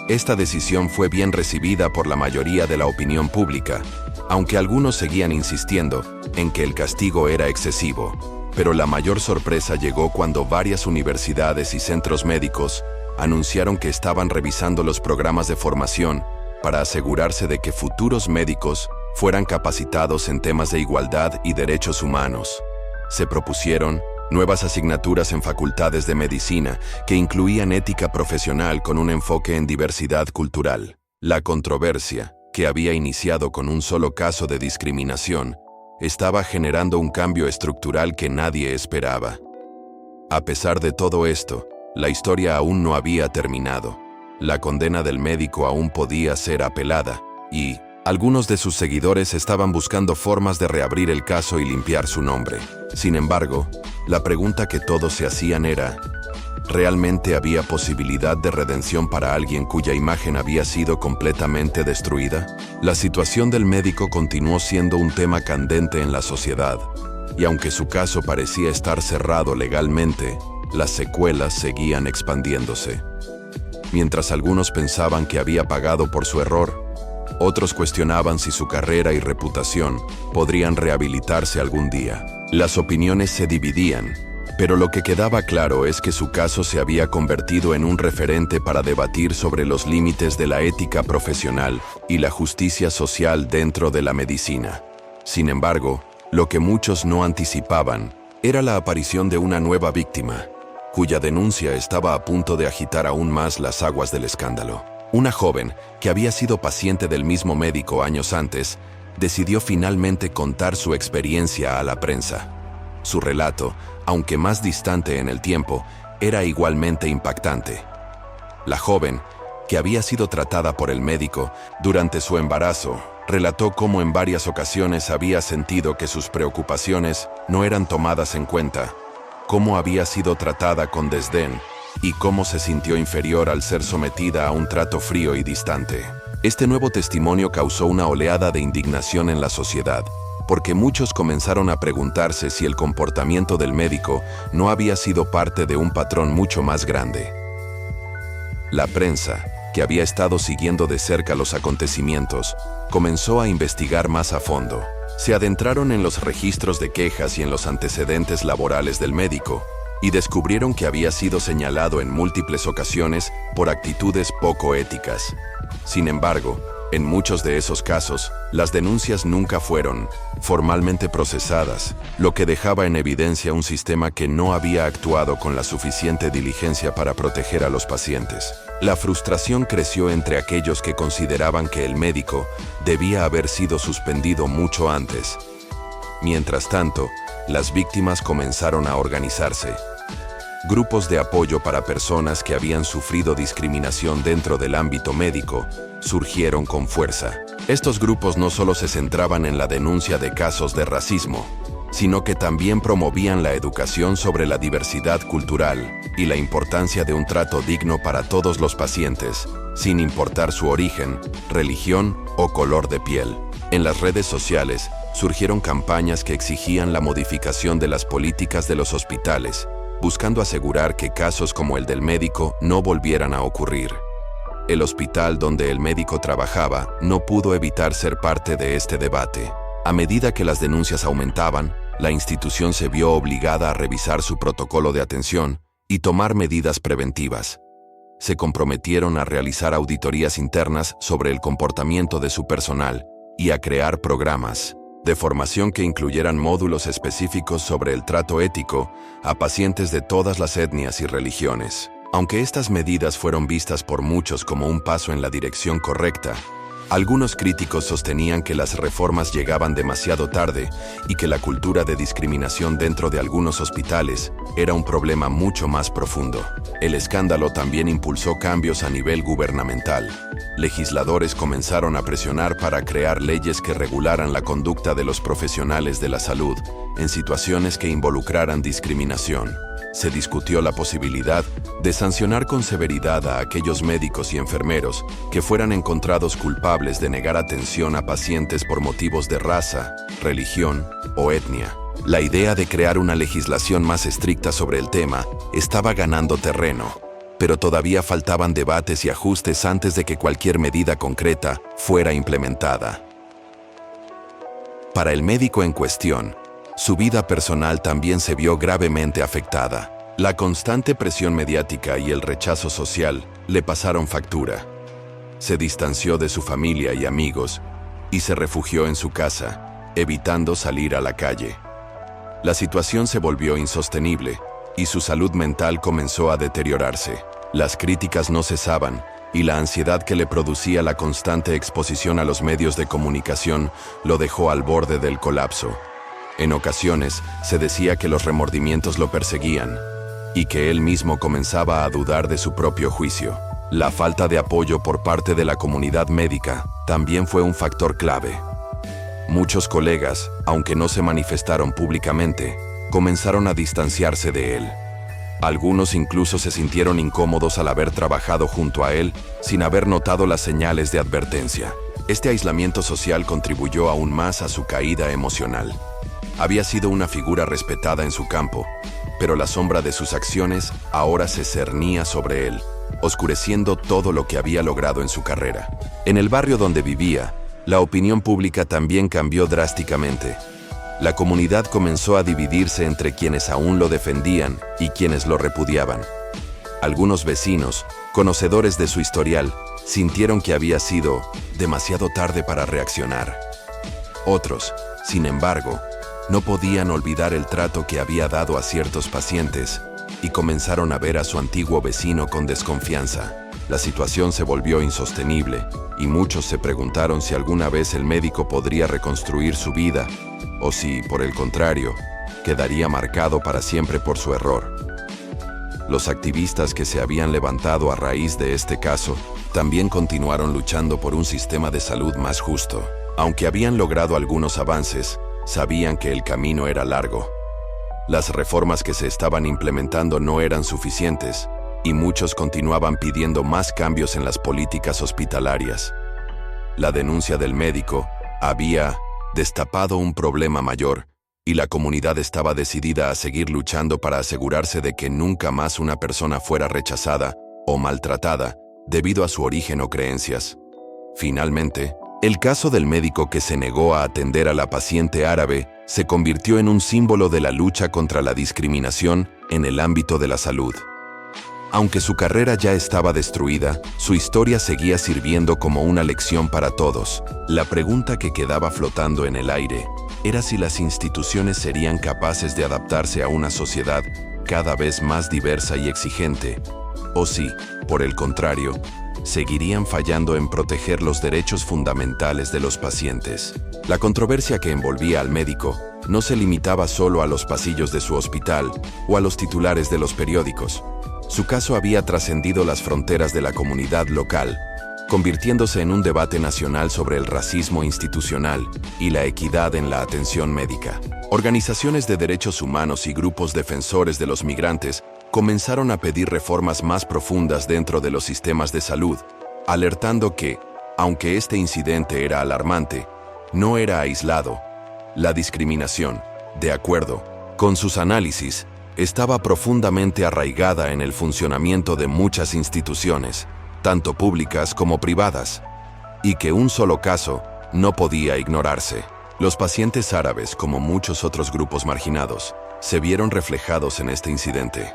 Esta decisión fue bien recibida por la mayoría de la opinión pública, aunque algunos seguían insistiendo en que el castigo era excesivo. Pero la mayor sorpresa llegó cuando varias universidades y centros médicos anunciaron que estaban revisando los programas de formación para asegurarse de que futuros médicos fueran capacitados en temas de igualdad y derechos humanos. Se propusieron nuevas asignaturas en facultades de medicina que incluían ética profesional con un enfoque en diversidad cultural. La controversia, que había iniciado con un solo caso de discriminación, estaba generando un cambio estructural que nadie esperaba. A pesar de todo esto, la historia aún no había terminado. La condena del médico aún podía ser apelada, y algunos de sus seguidores estaban buscando formas de reabrir el caso y limpiar su nombre. Sin embargo, la pregunta que todos se hacían era: ¿realmente había posibilidad de redención para alguien cuya imagen había sido completamente destruida? La situación del médico continuó siendo un tema candente en la sociedad, y aunque su caso parecía estar cerrado legalmente, las secuelas seguían expandiéndose. Mientras algunos pensaban que había pagado por su error, otros cuestionaban si su carrera y reputación podrían rehabilitarse algún día. Las opiniones se dividían, pero lo que quedaba claro es que su caso se había convertido en un referente para debatir sobre los límites de la ética profesional y la justicia social dentro de la medicina. Sin embargo, lo que muchos no anticipaban era la aparición de una nueva víctima, cuya denuncia estaba a punto de agitar aún más las aguas del escándalo. Una joven, que había sido paciente del mismo médico años antes, decidió finalmente contar su experiencia a la prensa. Su relato, aunque más distante en el tiempo, era igualmente impactante. La joven, que había sido tratada por el médico durante su embarazo, relató cómo en varias ocasiones había sentido que sus preocupaciones no eran tomadas en cuenta, cómo había sido tratada con desdén y cómo se sintió inferior al ser sometida a un trato frío y distante. Este nuevo testimonio causó una oleada de indignación en la sociedad, porque muchos comenzaron a preguntarse si el comportamiento del médico no había sido parte de un patrón mucho más grande. La prensa, que había estado siguiendo de cerca los acontecimientos, comenzó a investigar más a fondo. Se adentraron en los registros de quejas y en los antecedentes laborales del médico, y descubrieron que había sido señalado en múltiples ocasiones por actitudes poco éticas. Sin embargo, en muchos de esos casos, las denuncias nunca fueron formalmente procesadas, lo que dejaba en evidencia un sistema que no había actuado con la suficiente diligencia para proteger a los pacientes. La frustración creció entre aquellos que consideraban que el médico debía haber sido suspendido mucho antes. Mientras tanto, las víctimas comenzaron a organizarse. Grupos de apoyo para personas que habían sufrido discriminación dentro del ámbito médico surgieron con fuerza. Estos grupos no solo se centraban en la denuncia de casos de racismo, sino que también promovían la educación sobre la diversidad cultural y la importancia de un trato digno para todos los pacientes, sin importar su origen, religión o color de piel. En las redes sociales surgieron campañas que exigían la modificación de las políticas de los hospitales, buscando asegurar que casos como el del médico no volvieran a ocurrir. El hospital donde el médico trabajaba no pudo evitar ser parte de este debate. A medida que las denuncias aumentaban, la institución se vio obligada a revisar su protocolo de atención y tomar medidas preventivas. Se comprometieron a realizar auditorías internas sobre el comportamiento de su personal y a crear programas de formación que incluyeran módulos específicos sobre el trato ético a pacientes de todas las etnias y religiones. Aunque estas medidas fueron vistas por muchos como un paso en la dirección correcta, algunos críticos sostenían que las reformas llegaban demasiado tarde y que la cultura de discriminación dentro de algunos hospitales era un problema mucho más profundo. El escándalo también impulsó cambios a nivel gubernamental. Legisladores comenzaron a presionar para crear leyes que regularan la conducta de los profesionales de la salud en situaciones que involucraran discriminación. Se discutió la posibilidad de sancionar con severidad a aquellos médicos y enfermeros que fueran encontrados culpables de negar atención a pacientes por motivos de raza, religión o etnia. La idea de crear una legislación más estricta sobre el tema estaba ganando terreno, pero todavía faltaban debates y ajustes antes de que cualquier medida concreta fuera implementada. Para el médico en cuestión, su vida personal también se vio gravemente afectada. La constante presión mediática y el rechazo social le pasaron factura. Se distanció de su familia y amigos y se refugió en su casa, evitando salir a la calle. La situación se volvió insostenible y su salud mental comenzó a deteriorarse. Las críticas no cesaban y la ansiedad que le producía la constante exposición a los medios de comunicación lo dejó al borde del colapso. En ocasiones, se decía que los remordimientos lo perseguían y que él mismo comenzaba a dudar de su propio juicio. La falta de apoyo por parte de la comunidad médica también fue un factor clave. Muchos colegas, aunque no se manifestaron públicamente, comenzaron a distanciarse de él. Algunos incluso se sintieron incómodos al haber trabajado junto a él sin haber notado las señales de advertencia. Este aislamiento social contribuyó aún más a su caída emocional. Había sido una figura respetada en su campo, pero la sombra de sus acciones ahora se cernía sobre él, oscureciendo todo lo que había logrado en su carrera. En el barrio donde vivía, la opinión pública también cambió drásticamente. La comunidad comenzó a dividirse entre quienes aún lo defendían y quienes lo repudiaban. Algunos vecinos, conocedores de su historial, sintieron que había sido demasiado tarde para reaccionar. Otros, sin embargo, no podían olvidar el trato que había dado a ciertos pacientes y comenzaron a ver a su antiguo vecino con desconfianza. La situación se volvió insostenible y muchos se preguntaron si alguna vez el médico podría reconstruir su vida o si, por el contrario, quedaría marcado para siempre por su error. Los activistas que se habían levantado a raíz de este caso también continuaron luchando por un sistema de salud más justo. Aunque habían logrado algunos avances, sabían que el camino era largo. Las reformas que se estaban implementando no eran suficientes y muchos continuaban pidiendo más cambios en las políticas hospitalarias. La denuncia del médico había destapado un problema mayor y la comunidad estaba decidida a seguir luchando para asegurarse de que nunca más una persona fuera rechazada o maltratada debido a su origen o creencias. Finalmente, el caso del médico que se negó a atender a la paciente árabe se convirtió en un símbolo de la lucha contra la discriminación en el ámbito de la salud. Aunque su carrera ya estaba destruida, su historia seguía sirviendo como una lección para todos. La pregunta que quedaba flotando en el aire era si las instituciones serían capaces de adaptarse a una sociedad cada vez más diversa y exigente, o si, por el contrario, seguirían fallando en proteger los derechos fundamentales de los pacientes. La controversia que envolvía al médico no se limitaba solo a los pasillos de su hospital o a los titulares de los periódicos. Su caso había trascendido las fronteras de la comunidad local, convirtiéndose en un debate nacional sobre el racismo institucional y la equidad en la atención médica. Organizaciones de derechos humanos y grupos defensores de los migrantes comenzaron a pedir reformas más profundas dentro de los sistemas de salud, alertando que, aunque este incidente era alarmante, no era aislado. La discriminación, de acuerdo con sus análisis, estaba profundamente arraigada en el funcionamiento de muchas instituciones, tanto públicas como privadas, y que un solo caso no podía ignorarse. Los pacientes árabes, como muchos otros grupos marginados, se vieron reflejados en este incidente.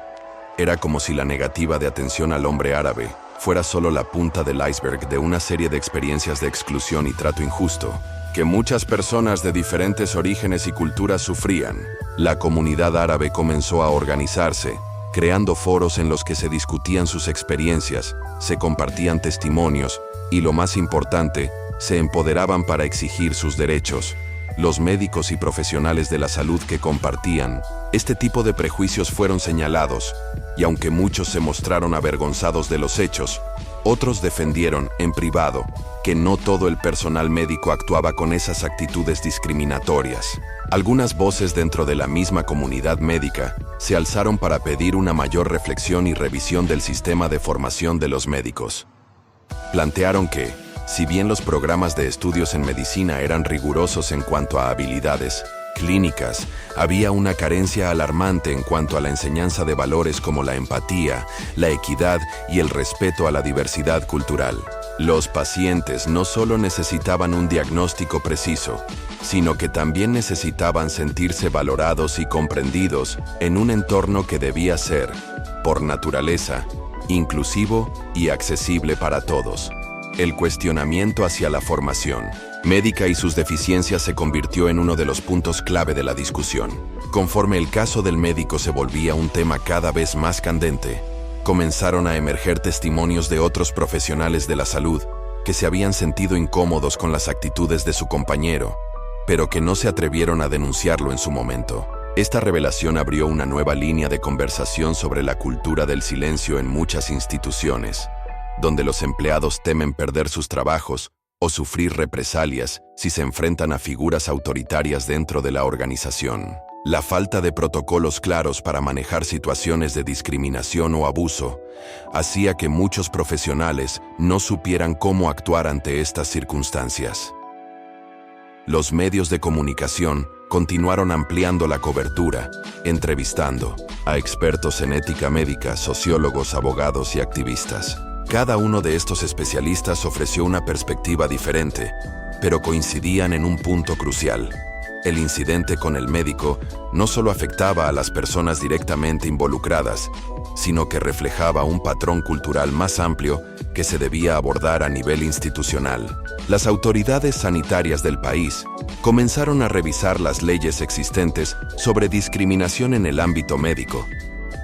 Era como si la negativa de atención al hombre árabe fuera solo la punta del iceberg de una serie de experiencias de exclusión y trato injusto que muchas personas de diferentes orígenes y culturas sufrían. La comunidad árabe comenzó a organizarse, creando foros en los que se discutían sus experiencias, se compartían testimonios y, lo más importante, se empoderaban para exigir sus derechos. Los médicos y profesionales de la salud que compartían este tipo de prejuicios fueron señalados, y aunque muchos se mostraron avergonzados de los hechos, otros defendieron, en privado, que no todo el personal médico actuaba con esas actitudes discriminatorias. Algunas voces dentro de la misma comunidad médica se alzaron para pedir una mayor reflexión y revisión del sistema de formación de los médicos. Plantearon que, si bien los programas de estudios en medicina eran rigurosos en cuanto a habilidades clínicas, había una carencia alarmante en cuanto a la enseñanza de valores como la empatía, la equidad y el respeto a la diversidad cultural. Los pacientes no solo necesitaban un diagnóstico preciso, sino que también necesitaban sentirse valorados y comprendidos en un entorno que debía ser, por naturaleza, inclusivo y accesible para todos. El cuestionamiento hacia la formación médica y sus deficiencias se convirtió en uno de los puntos clave de la discusión. Conforme el caso del médico se volvía un tema cada vez más candente, comenzaron a emerger testimonios de otros profesionales de la salud que se habían sentido incómodos con las actitudes de su compañero, pero que no se atrevieron a denunciarlo en su momento. Esta revelación abrió una nueva línea de conversación sobre la cultura del silencio en muchas instituciones, donde los empleados temen perder sus trabajos o sufrir represalias si se enfrentan a figuras autoritarias dentro de la organización. La falta de protocolos claros para manejar situaciones de discriminación o abuso hacía que muchos profesionales no supieran cómo actuar ante estas circunstancias. Los medios de comunicación continuaron ampliando la cobertura, entrevistando a expertos en ética médica, sociólogos, abogados y activistas. Cada uno de estos especialistas ofreció una perspectiva diferente, pero coincidían en un punto crucial. El incidente con el médico no solo afectaba a las personas directamente involucradas, sino que reflejaba un patrón cultural más amplio que se debía abordar a nivel institucional. Las autoridades sanitarias del país comenzaron a revisar las leyes existentes sobre discriminación en el ámbito médico,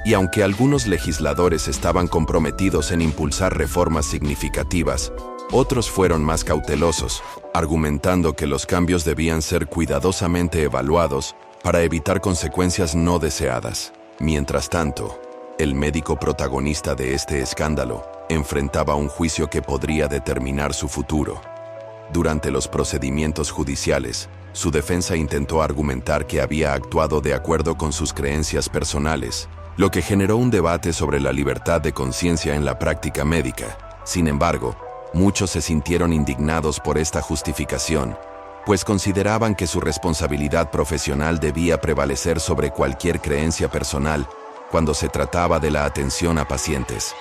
y aunque algunos legisladores estaban comprometidos en impulsar reformas significativas, otros fueron más cautelosos, argumentando que los cambios debían ser cuidadosamente evaluados para evitar consecuencias no deseadas. Mientras tanto, el médico protagonista de este escándalo enfrentaba un juicio que podría determinar su futuro. Durante los procedimientos judiciales, su defensa intentó argumentar que había actuado de acuerdo con sus creencias personales, lo que generó un debate sobre la libertad de conciencia en la práctica médica. Sin embargo, muchos se sintieron indignados por esta justificación, pues consideraban que su responsabilidad profesional debía prevalecer sobre cualquier creencia personal cuando se trataba de la atención a pacientes.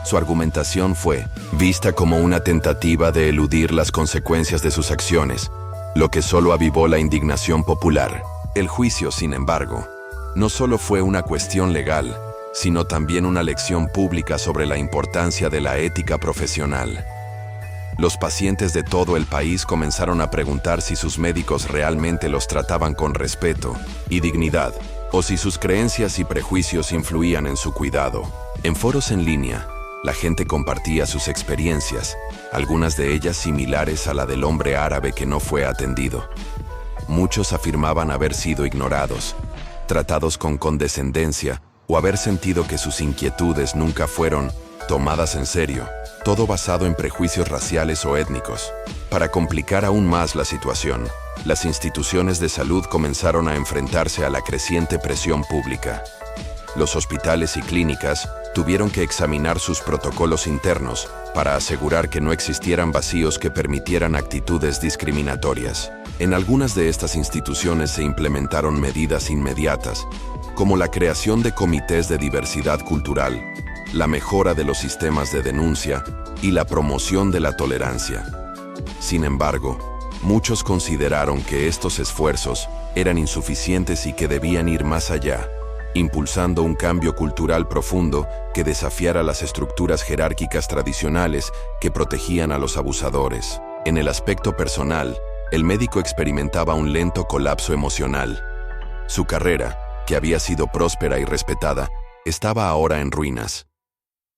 Su argumentación fue vista como una tentativa de eludir las consecuencias de sus acciones, lo que solo avivó la indignación popular. El juicio, sin embargo, no solo fue una cuestión legal, sino también una lección pública sobre la importancia de la ética profesional. Los pacientes de todo el país comenzaron a preguntar si sus médicos realmente los trataban con respeto y dignidad, o si sus creencias y prejuicios influían en su cuidado. En foros en línea, la gente compartía sus experiencias, algunas de ellas similares a la del hombre árabe que no fue atendido. Muchos afirmaban haber sido ignorados, tratados con condescendencia o haber sentido que sus inquietudes nunca fueron tomadas en serio, todo basado en prejuicios raciales o étnicos. Para complicar aún más la situación, las instituciones de salud comenzaron a enfrentarse a la creciente presión pública. Los hospitales y clínicas tuvieron que examinar sus protocolos internos para asegurar que no existieran vacíos que permitieran actitudes discriminatorias. En algunas de estas instituciones se implementaron medidas inmediatas, como la creación de comités de diversidad cultural, la mejora de los sistemas de denuncia y la promoción de la tolerancia. Sin embargo, muchos consideraron que estos esfuerzos eran insuficientes y que debían ir más allá. impulsando un cambio cultural profundo que desafiara las estructuras jerárquicas tradicionales que protegían a los abusadores. En el aspecto personal, el médico experimentaba un lento colapso emocional. Su carrera, que había sido próspera y respetada, estaba ahora en ruinas.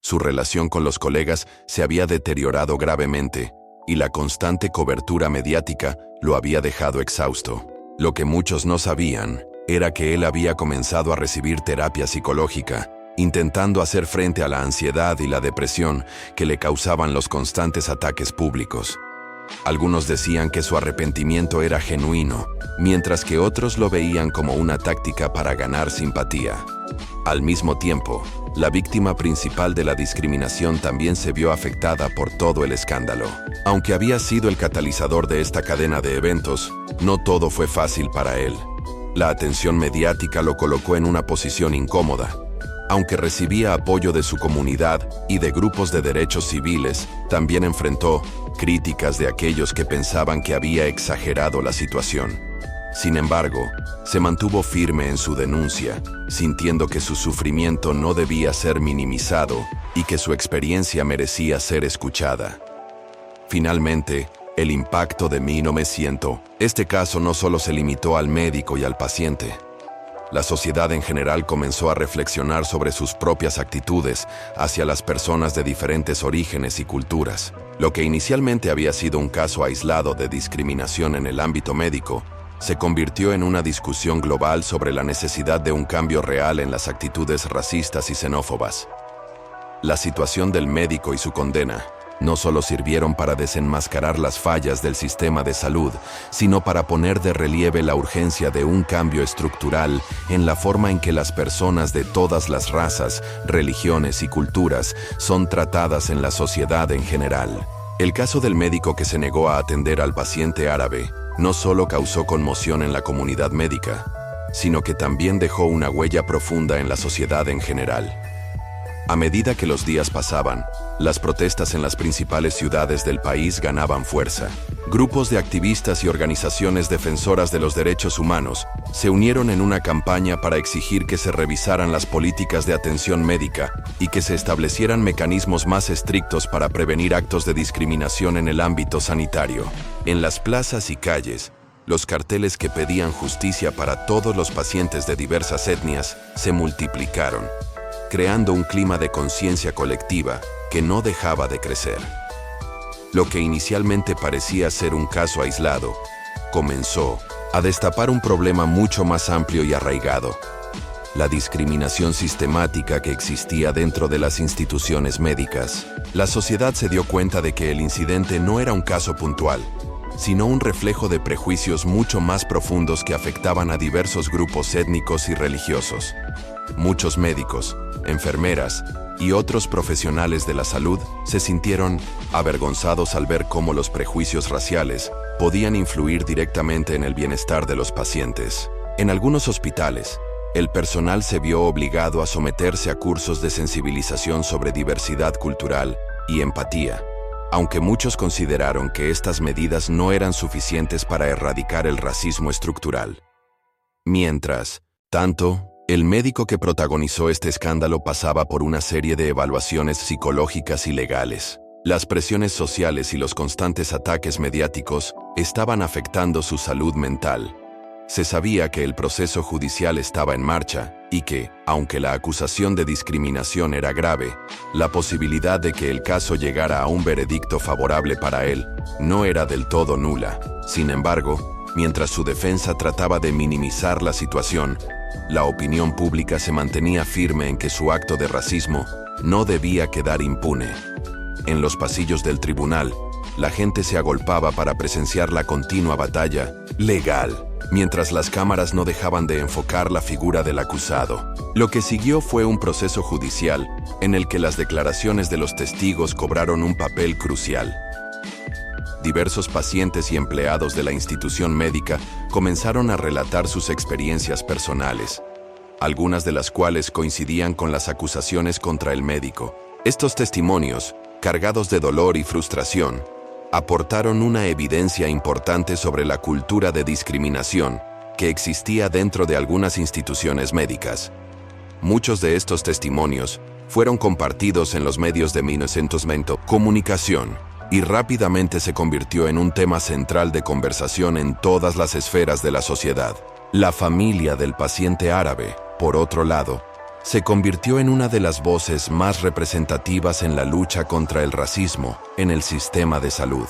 Su relación con los colegas se había deteriorado gravemente, y la constante cobertura mediática lo había dejado exhausto. Lo que muchos no sabían era que él había comenzado a recibir terapia psicológica, intentando hacer frente a la ansiedad y la depresión que le causaban los constantes ataques públicos. Algunos decían que su arrepentimiento era genuino, mientras que otros lo veían como una táctica para ganar simpatía. Al mismo tiempo, la víctima principal de la discriminación también se vio afectada por todo el escándalo. Aunque había sido el catalizador de esta cadena de eventos, no todo fue fácil para él. La atención mediática lo colocó en una posición incómoda. Aunque recibía apoyo de su comunidad y de grupos de derechos civiles, también enfrentó críticas de aquellos que pensaban que había exagerado la situación. Sin embargo, se mantuvo firme en su denuncia, sintiendo que su sufrimiento no debía ser minimizado y que su experiencia merecía ser escuchada. Finalmente, el impacto de mí no me siento. Este caso no solo se limitó al médico y al paciente. La sociedad en general comenzó a reflexionar sobre sus propias actitudes hacia las personas de diferentes orígenes y culturas. Lo que inicialmente había sido un caso aislado de discriminación en el ámbito médico, se convirtió en una discusión global sobre la necesidad de un cambio real en las actitudes racistas y xenófobas. La situación del médico y su condena no solo sirvieron para desenmascarar las fallas del sistema de salud, sino para poner de relieve la urgencia de un cambio estructural en la forma en que las personas de todas las razas, religiones y culturas son tratadas en la sociedad en general. El caso del médico que se negó a atender al paciente árabe no solo causó conmoción en la comunidad médica, sino que también dejó una huella profunda en la sociedad en general. A medida que los días pasaban, las protestas en las principales ciudades del país ganaban fuerza. Grupos de activistas y organizaciones defensoras de los derechos humanos se unieron en una campaña para exigir que se revisaran las políticas de atención médica y que se establecieran mecanismos más estrictos para prevenir actos de discriminación en el ámbito sanitario. En las plazas y calles, los carteles que pedían justicia para todos los pacientes de diversas etnias se multiplicaron, creando un clima de conciencia colectiva que no dejaba de crecer. Lo que inicialmente parecía ser un caso aislado, comenzó a destapar un problema mucho más amplio y arraigado: la discriminación sistemática que existía dentro de las instituciones médicas. La sociedad se dio cuenta de que el incidente no era un caso puntual, sino un reflejo de prejuicios mucho más profundos que afectaban a diversos grupos étnicos y religiosos. Muchos médicos, enfermeras y otros profesionales de la salud se sintieron avergonzados al ver cómo los prejuicios raciales podían influir directamente en el bienestar de los pacientes. En algunos hospitales, el personal se vio obligado a someterse a cursos de sensibilización sobre diversidad cultural y empatía, aunque muchos consideraron que estas medidas no eran suficientes para erradicar el racismo estructural. Mientras tanto, el médico que protagonizó este escándalo pasaba por una serie de evaluaciones psicológicas y legales. Las presiones sociales y los constantes ataques mediáticos estaban afectando su salud mental. Se sabía que el proceso judicial estaba en marcha y que, aunque la acusación de discriminación era grave, la posibilidad de que el caso llegara a un veredicto favorable para él no era del todo nula. Sin embargo, mientras su defensa trataba de minimizar la situación, la opinión pública se mantenía firme en que su acto de racismo no debía quedar impune. En los pasillos del tribunal, la gente se agolpaba para presenciar la continua batalla legal, mientras las cámaras no dejaban de enfocar la figura del acusado. Lo que siguió fue un proceso judicial en el que las declaraciones de los testigos cobraron un papel crucial. Diversos pacientes y empleados de la institución médica comenzaron a relatar sus experiencias personales, algunas de las cuales coincidían con las acusaciones contra el médico. Estos testimonios, cargados de dolor y frustración, aportaron una evidencia importante sobre la cultura de discriminación que existía dentro de algunas instituciones médicas. Muchos de estos testimonios fueron compartidos en los medios de comunicación y rápidamente se convirtió en un tema central de conversación en todas las esferas de la sociedad. La familia del paciente árabe, por otro lado, se convirtió en una de las voces más representativas en la lucha contra el racismo en el sistema de salud.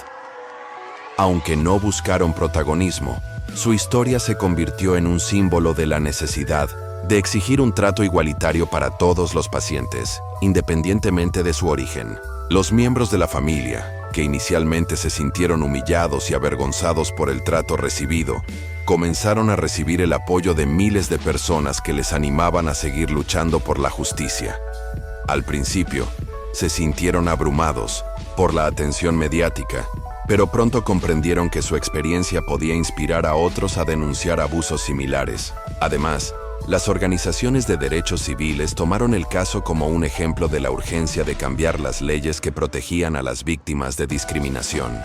Aunque no buscaron protagonismo, su historia se convirtió en un símbolo de la necesidad de exigir un trato igualitario para todos los pacientes, independientemente de su origen. Los miembros de la familia, que inicialmente se sintieron humillados y avergonzados por el trato recibido, comenzaron a recibir el apoyo de miles de personas que les animaban a seguir luchando por la justicia. Al principio, se sintieron abrumados por la atención mediática, pero pronto comprendieron que su experiencia podía inspirar a otros a denunciar abusos similares. Además, las organizaciones de derechos civiles tomaron el caso como un ejemplo de la urgencia de cambiar las leyes que protegían a las víctimas de discriminación.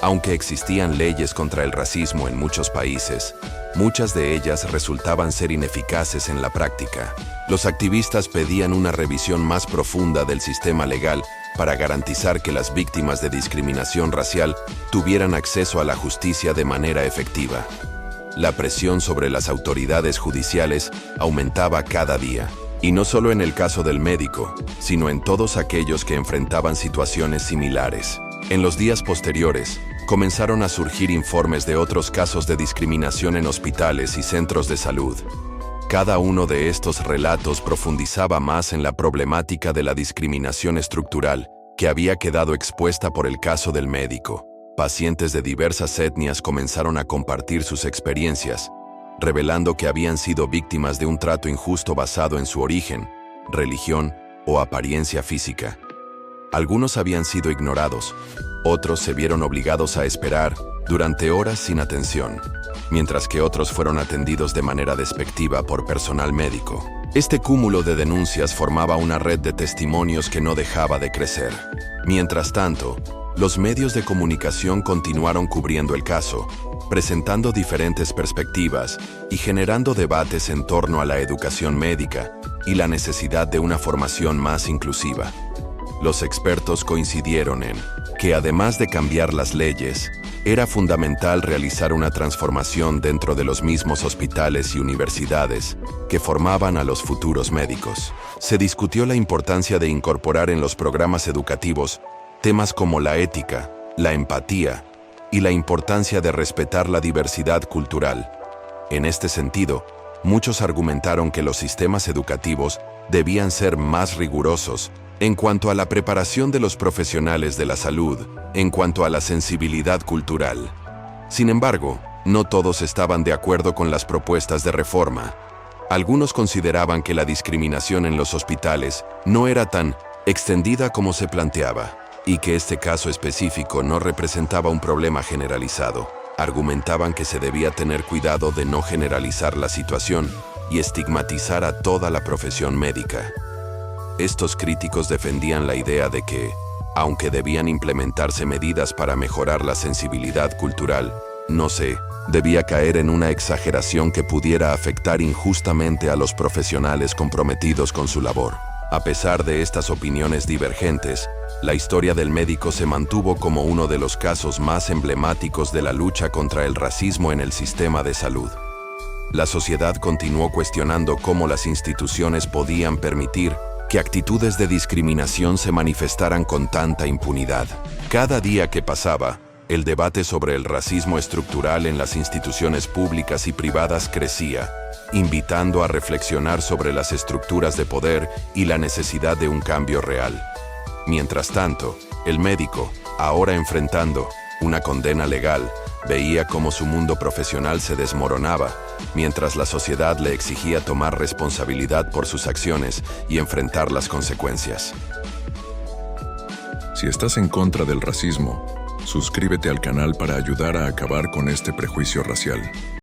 Aunque existían leyes contra el racismo en muchos países, muchas de ellas resultaban ser ineficaces en la práctica. Los activistas pedían una revisión más profunda del sistema legal para garantizar que las víctimas de discriminación racial tuvieran acceso a la justicia de manera efectiva. La presión sobre las autoridades judiciales aumentaba cada día, y no solo en el caso del médico, sino en todos aquellos que enfrentaban situaciones similares. En los días posteriores, comenzaron a surgir informes de otros casos de discriminación en hospitales y centros de salud. Cada uno de estos relatos profundizaba más en la problemática de la discriminación estructural que había quedado expuesta por el caso del médico. Pacientes de diversas etnias comenzaron a compartir sus experiencias, revelando que habían sido víctimas de un trato injusto basado en su origen, religión o apariencia física. Algunos habían sido ignorados, otros se vieron obligados a esperar durante horas sin atención, mientras que otros fueron atendidos de manera despectiva por personal médico. Este cúmulo de denuncias formaba una red de testimonios que no dejaba de crecer. Mientras tanto, los medios de comunicación continuaron cubriendo el caso, presentando diferentes perspectivas y generando debates en torno a la educación médica y la necesidad de una formación más inclusiva. Los expertos coincidieron en que, además de cambiar las leyes, era fundamental realizar una transformación dentro de los mismos hospitales y universidades que formaban a los futuros médicos. Se discutió la importancia de incorporar en los programas educativos temas como la ética, la empatía y la importancia de respetar la diversidad cultural. En este sentido, muchos argumentaron que los sistemas educativos debían ser más rigurosos en cuanto a la preparación de los profesionales de la salud, en cuanto a la sensibilidad cultural. Sin embargo, no todos estaban de acuerdo con las propuestas de reforma. Algunos consideraban que la discriminación en los hospitales no era tan extendida como se planteaba, y que este caso específico no representaba un problema generalizado. Argumentaban que se debía tener cuidado de no generalizar la situación y estigmatizar a toda la profesión médica. Estos críticos defendían la idea de que, aunque debían implementarse medidas para mejorar la sensibilidad cultural, no se debía caer en una exageración que pudiera afectar injustamente a los profesionales comprometidos con su labor. A pesar de estas opiniones divergentes, la historia del médico se mantuvo como uno de los casos más emblemáticos de la lucha contra el racismo en el sistema de salud. La sociedad continuó cuestionando cómo las instituciones podían permitir que actitudes de discriminación se manifestaran con tanta impunidad. Cada día que pasaba, el debate sobre el racismo estructural en las instituciones públicas y privadas crecía, invitando a reflexionar sobre las estructuras de poder y la necesidad de un cambio real. Mientras tanto, el médico, ahora enfrentando una condena legal, veía cómo su mundo profesional se desmoronaba, mientras la sociedad le exigía tomar responsabilidad por sus acciones y enfrentar las consecuencias. Si estás en contra del racismo, suscríbete al canal para ayudar a acabar con este prejuicio racial.